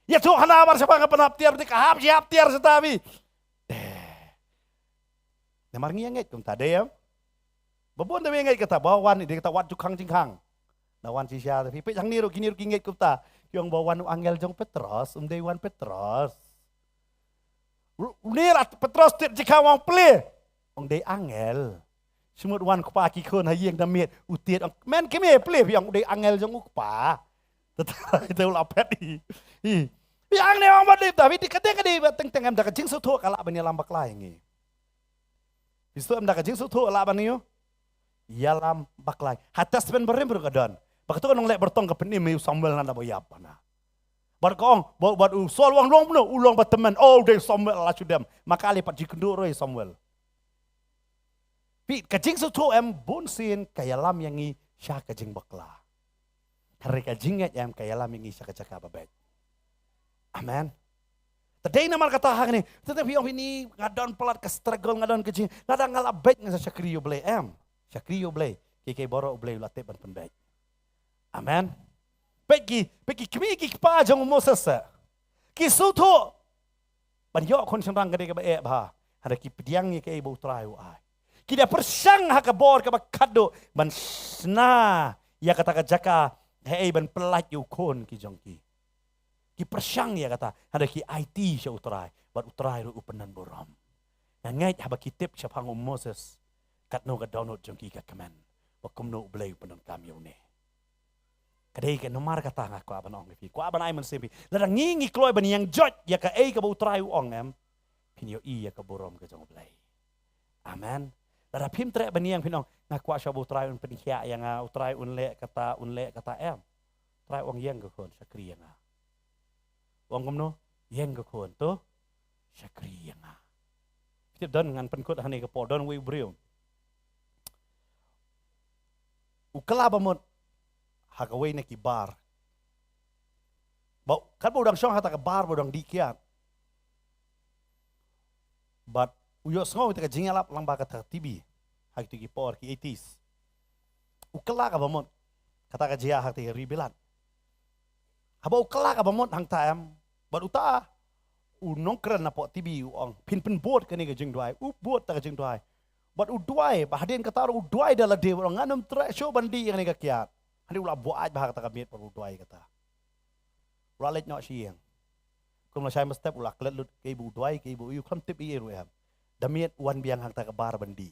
Ya tu hanabar sa pang panhaptiar di kahap si haptiar sa tabi. Namar ngiyangit kum tade ya. Babon tabi ngait kata bawan di kata wat jukang jingkang. Nawan si siya tapi pe jang niru ngait kum ta. Yung bawan angel jong Petros, dewan Petros. Nirat Petros tit jikang wang ple. Ong de angel. Semut wan kupa kikon hayeng damit utiet men keme pleh yang udah angel jong kupa tetai itu lapet i yang ne orang badip tapi dikate kade teng am dak jing sutu kala bani lambak lain ngi bisu am dak jing sutu ala bani yo ya lambak lain hatas ben berem bergadon baktu kan lek bertong ke penim meu sambal nanda boyap na bar kong buat sol wang long no ulong batemen oh de sambal la sudam maka ali pat jikendu roi sambal Pi kajing sutu em bunsin kaya lam yang i sya kajing bakla. Hari kajinget em kaya lam yang i sya kajaka babek. Amen. Tadai namar kata hak ni. Tetapi yang ini ngadon pelat ke struggle ngadon kajing. Nada ngalap baik ngasa syakriyo blay em. Syakriyo blay. Kiki borok blay latip ban penbaik. Amen. Peki kimi pa jong Moses. Ki sutu. Ban yok kon semrang gede ke bae bah. Ada ki pediang ni ke ibu terayu ai. Kita persang hakabor ke bakado ban sna ya kata kajaka hei ban pelat yukon ki jongki ki persang ya kata ada ki IT sya utrai bat utrai ru upenan boram yang ngai haba kitip sya pang Moses kat no ka download jongki ka kaman bakum no blay upenan kamyo ne kadai ke nomar kata ngak ko aban ong fi ko aban ai man sempi ladang ngingi kloy ban yang jot ya ka ei ka utrai ong em pinyo i ya ka boram ka jong blay amen. Lara pim trek baniang pinong ngakwa syabu utrai un penihya yang utrai unle kata em. Trai wong yang gekon syakri yang. Wong kumno yang gekon to syakri yang. Kita don ngan penkut hani ke podon wi brio. Ukala bamot hakawe na kibar. Bau kan bodang syong hata ke bar bodang dikiat. But uyo sengaw ita ka jingalap lang baka ta TV. Hak tu ki por ki 80s. Ukala ka bamot. Kata ka jia hak ti ribelan. Haba ukala ka bamot hang taam. Bat uta unong keren na po TV uong. Pin board ka ni ka jing duay. Board ta ka jing duay. Bat uduay bahadin kata ro uduay dala de orang nganum tra show bandi yang ni ka kiat. Hadi ula buat bahak ta ka mit par uduay kata. Ralet no siang. Kum la sai mestep ula klet lut ke ibu uduay ke ibu yu kam tip i ru em. Damiet wan biang hang ta kabar bandi.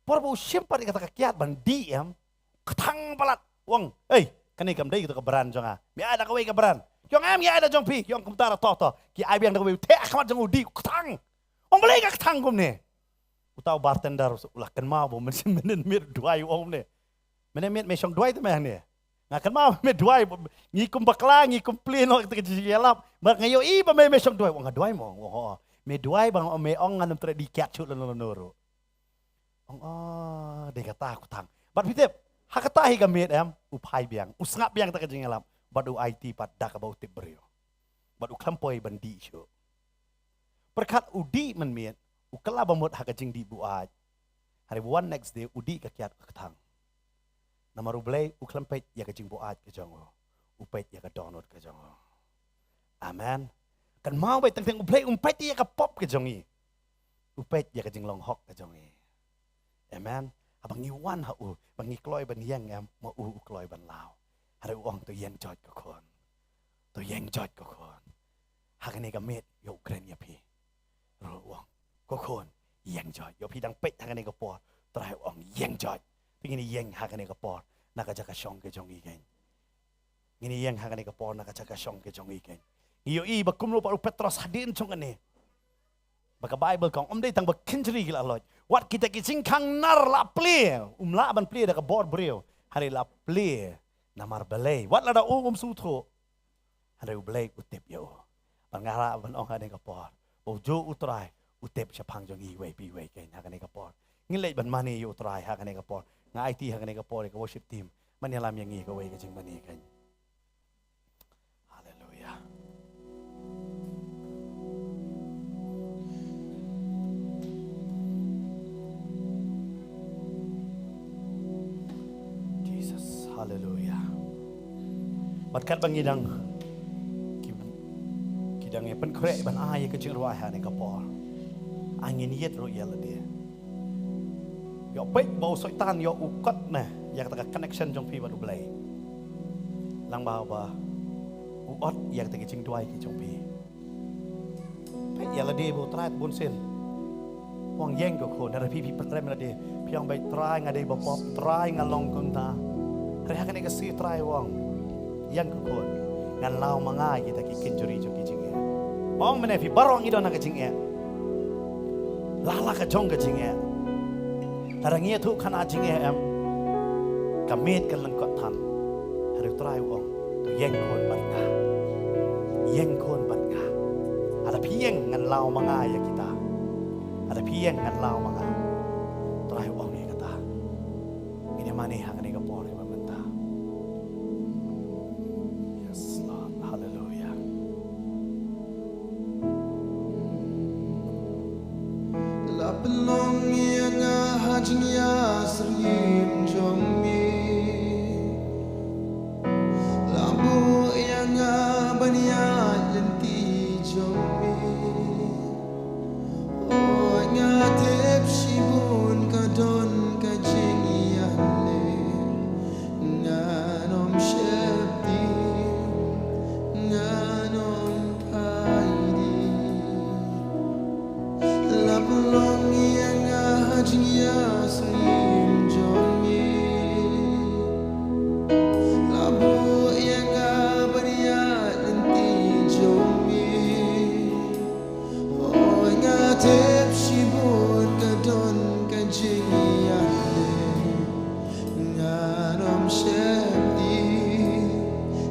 Por bu simpat kata kakiat bandi em. Ketang palat wong. Kani kam dai kita keberan jonga. Mi ada kawe keberan. Jong em ya ada jong pi. Jong kum tara to. Ki ai biang da kawe te akmat jong udi ketang. Wong beli ka ketang kum ne. Utau bartender ulah ken mau bu men mir duai wong ne. Men me song duai te meh ne. Ngakan mau me duai ngikum bakla ngikum pleno kita jelap. Bar ngayo i ba me song duai wong duai mo. Me duai bang me ong nganum tre di kiat noro. Ong de kata aku tang. Bat pitep hakatahi ka met em upai biang. Usngap biang ta ka jingalam. Bat u IT pat dak bau tip brio. bad uklampoi bandi syo perkat udi man miet ukala bamot hakajing di buaj hari one next day udi kakiat ketang namaru blay uklampet ya kajing buaj ke jongo upet ya ka donot ke jongo amen kan mau bai teng blay umpet ya ka pop ke jongi upet ya kajing long hok ke jongi amen abang iwan ha bang ikloi ban yang em ma kloi ban lao hari uang tu yang jot ke kon tu yang jot ke kon hakane ka met yo kren ya pi ro uang ko kon yang jot yo pi dang pet hakane ka por trai uang yang jot pingini yang hakane ka por naka jaka shong ke jongi gen ngini yang hakane ka por naka jaka shong ke jongi gen iyo i ba kumlo pa Petros hadin chong ane baka Bible kong dai tang ba kinjri gila loj wat kita kicing kang nar la ple la ban ple da ka bor breu hari la ple namar belay wat la da sutro hari belay utep yo bangara ban ong hane ka por bo jo utrai utep chapang jongi we pi we ken hakane ka por ngilai ban mani yo utrai hakane ka por nga IT hakane ka por ka worship team man yalam yang ngi ka we ka jing mani kan hallelujah haleluya. Batkat bangidang kidang ya pen krek ban ay ke jing ruah ne kapor. Angin yet ro yel dia. Yo pek bau soitan yo ukot nah ya kata connection jong pi badu blai. Lang ba ba uot ya kata jing duai ki jong pi. Pek yel dia bu trat bun sen. Wang yeng ko ko na pi pen rem la dia. Piang bai try ngade ba pop try ngalong kun ta. Rehakan eka si try wong yang kukun ngan lau mangai kita kikin juri jo kijing ya mong menevi barong idon na kijing ya lala ka jong kijing ya tarang ia tu kana jing ya em kamit kan lengkot tan hari try wong tu yang kon bat nga ada pieng ngan lau mangai ya kita ada pieng ngan lau mangai try wong ya kata ini mani hang ni ka por belong yang hajing ya serim jomi lambu yang baniat lenti jomi oh ngatep shibun kadon kajing ya le nganom shepti nganom paidi la belong ya serim jomi labu yang beriat lenti jomi oh ngatep shibut kadon kajing ya nganom shepti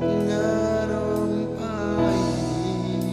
nganom paidi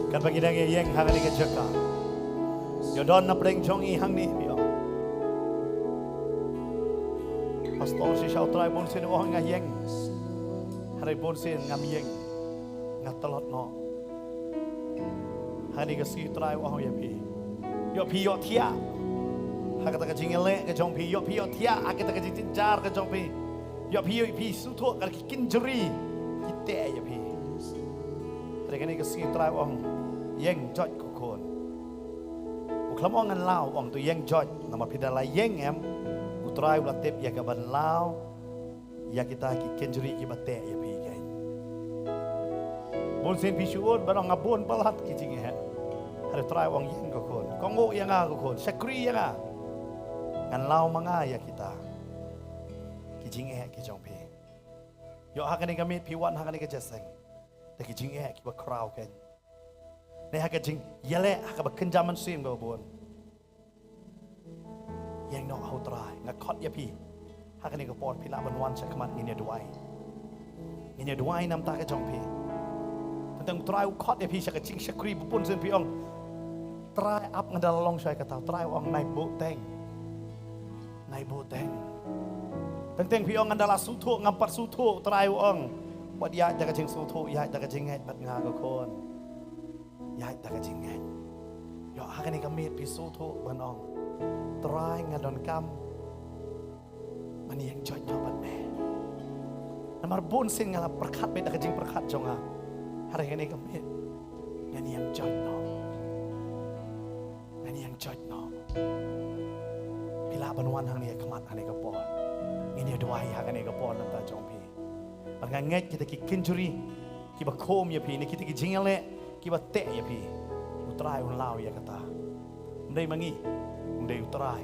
kan bagi dang yang hang ni ke jaka yo don na preng chong i hang ni yo pastor si shau trai bon sin wang nga yang hari bon sin ngam yang ngat telot no hari ke si trai wang ya pi yo thia ha ka ta ka jingele ke chong pi yo thia ha ka ta ka jing jar ke chong pi yo pi su tho ka kin juri ki te ya pi hari ke ni ke si trai wang yang jot ko kon u klamong ngan lao wang tu yang jot nama pidala yang em utrai ulat tip ya kaban lao ya kita ki kenjuri ki bate ya pi kai bon sen pi shuon barang ngabon palat ki jing he hari trai wang yang ko kon kongo yang a ko kon sakri yang a ngan lao manga ya kita ki jing he ki jong pi yo hakani kami pi wan hakani ke jaseng te ki jing he ki ba kraw ken ne hak jing yale hak ba kenjaman sim go bon yang no au trai ngakot ya pi hak ni ko pon pi la ban wan cha khamat ni ne duai nam ta ka jong pi tentang trai khot ya pi cha ka jing sakri pun sen pi ong trai up ngadal long sai ka ta trai ong nai bo teng tentang pi ong ngadala su tho ngampat su tho trai ong wat ya ta ka jing su tho ya ta ka jing ngai bat nga ko kon ya ta ka jing ngai yo hak ni ka mit pi su tho ban ong try ngadon kam mani yang joy nyobat me namar bon sin ngala perkhat be dak jing perkhat jonga hari ini kami ngani yang joy no bila banwan hang ni khamat ane ka pon ngini dua hang ane ka pon nam ta jong pi ban ngai kita ki kinjuri ki ba khom ya pi ni kita ki jingale ki ba te ya pi utrai un lao ya kata ndai mangi ndai utrai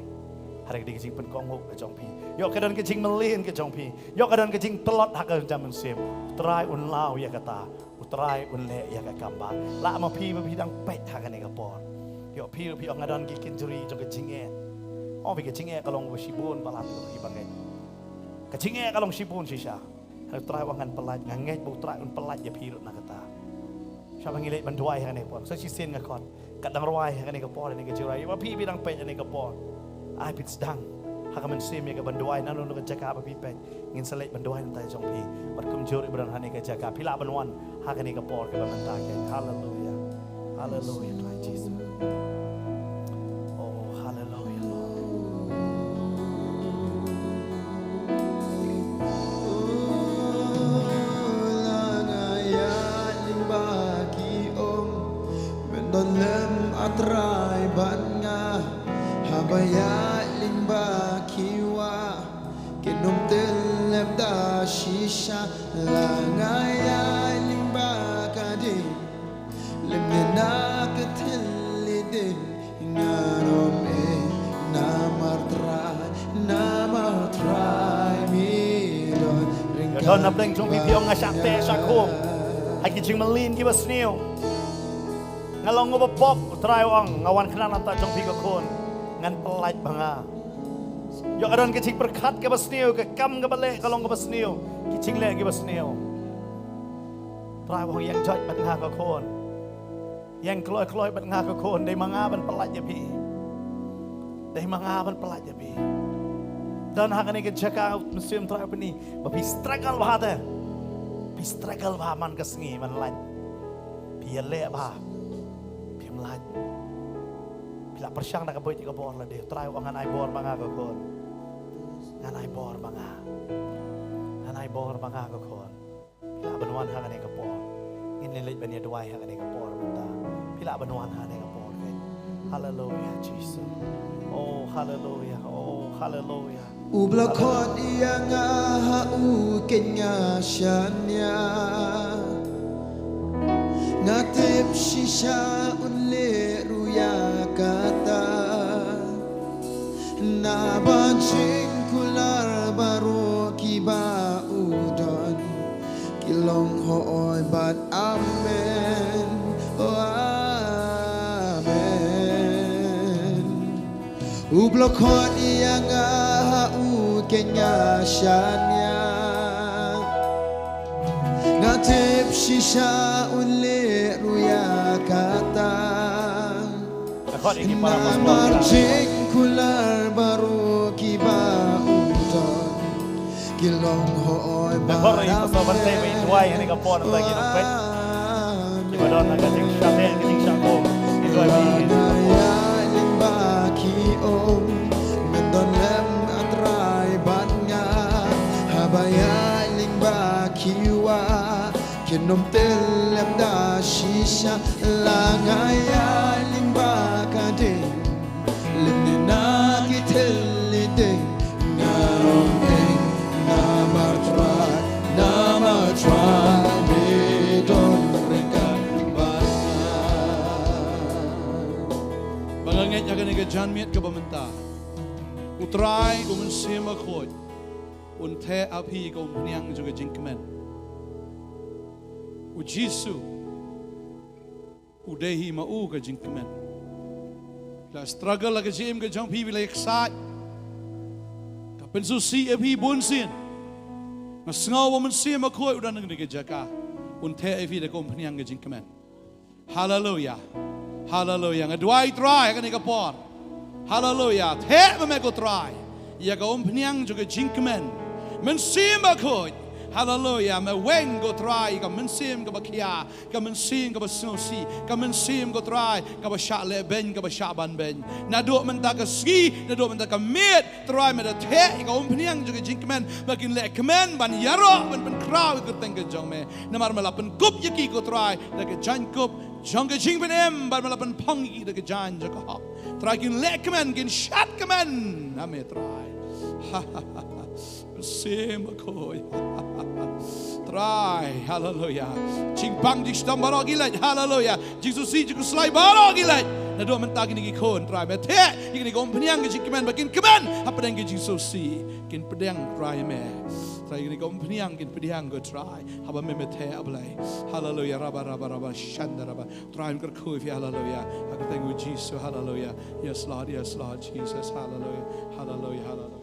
hari ke jing pen kong hok ke jong pi yo kadan ke jing melin ke jong pi yo kadan ke jing telot hak ke jam sim utrai un lao ya kata utrai un le ya ka kamba la ma pi dang pet hak ne ka pon yo pi ong ngadan ki kinjuri jong ke jing e oh ke jing e kalong wo sibun balat ki bangai ke jing e kalong sibun sisa utrai wangan pelat nganget bu utrai un pelat ya pi na kata siapa ngilek banduai hak ne pon so si sen ngakon kadang ruai hak ne ka pon ne ke jirai wa pi dang pet ne ka pon ai pit sedang hakaman sim ya ke banduai nanu ke jaka apa pi pet ngin selek banduai nantai jong pi bat kum juri beran hane ke jaka pila banwan hakane ke por ke bamanta ke haleluya Tuhan Yesus oh haleluya Don lem atrai ban nga habaya limba kiwa kinum tel lem da shisha la ngaya limba kadi lem na ketil lide ngarom e namartrai mi don na pleng jong pi piong ngasak te sakom hai ki jing melin ki basneu ngalong ngobop utrai wang ngawan kena nanta jong pi ko kon ngan pelait banga yo adon ke cing berkat ke basneu ke kam ke bale kalong ke basneu ki cing le ke basneu trai wang yang jot bat nga ko kon yang kloi bat nga ko kon dei manga ban pelait ya pi dei manga ban pelait ya pi dan hakane ke jaka musim trai pani bapi struggle bahada pi struggle bah man ke sengi man lain pi le bah melaj bila persyang nak boy tiga bor la de try wangan ai bor manga ko kon ngan ai bor manga ko kon bila banwan ha ne ka bor in le bania dwai ha ne ka bor mata bila banwan ha ne ka bor ke hallelujah Jesus oh hallelujah ublakot yang ha u kenya shanya ngatip shisha unle ruya kata na banching kular baro kiba udon kilong hoy bat amen oh amen ublokot yang ha u kenya shanya ngatip shisha unle ruya kata khot ini para Na pastor. marching kular baru kiba udon kilong hoy Khot ini pastor bantay may duay ini kapon ang lagi ng pet. Iba doon ang gating shate, gating shako. Ito ay bigin. Daya limba kiong mendon lem atray ban nga habaya limba kiwa kinom telem da shisha langaya limba kading limni na kitelide ngarong eng nama try bedon rekan Bangangit akan iga janmiat ka bamenta. Utray umansima khod. Unte api ka umniang juga jingkemen. Ujisu. Udehi mau ka jingkemen. La struggle ka jim ka jang pi bila eksat. Ka pensusi api bunsin. Ngasngaw umansima khod udan nang iga jaka. Unte api ka umniang ka jingkemen. Hallelujah. Hallelujah. Ngadway try akan ikapor. Hallelujah. Te mameko try. Ia ka umpniang juga jingkemen. Mensim akod. Hallelujah. Meweng go try ka mensim ka bakia, ka mensim ka basnosi, ka mensim go try ka basyak leben ka basyak ban ben. Naduk menta ka ski, naduk menta ka mit try meda te ka umpniang juga jingkemen bakin le kemen ban yaro ban kraw ka tengka jong me. Namar malapen kup yaki go try da ka jan kup jong ka jing benem ban malapen pangi da ka jan ja ka hop. Try kin le kemen kin shat kemen. Ame try. Sim akoy. Try, hallelujah. Ching pang dik stam baro gilat, hallelujah. Jesus si Jesus slai baro gilat. Na do mentag ni kon try me te, igni kom peniang gi kemen bakin kemen. Apa deng gi Jesus si kin pedang try me. Try igni kom peniang kin pedang go try. Haba me te ablay. Hallelujah. Raba shanda raba. Try ker ko fi hallelujah. Aku thank you Jesus, hallelujah. Yes Lord, Jesus, hallelujah. Hallelujah.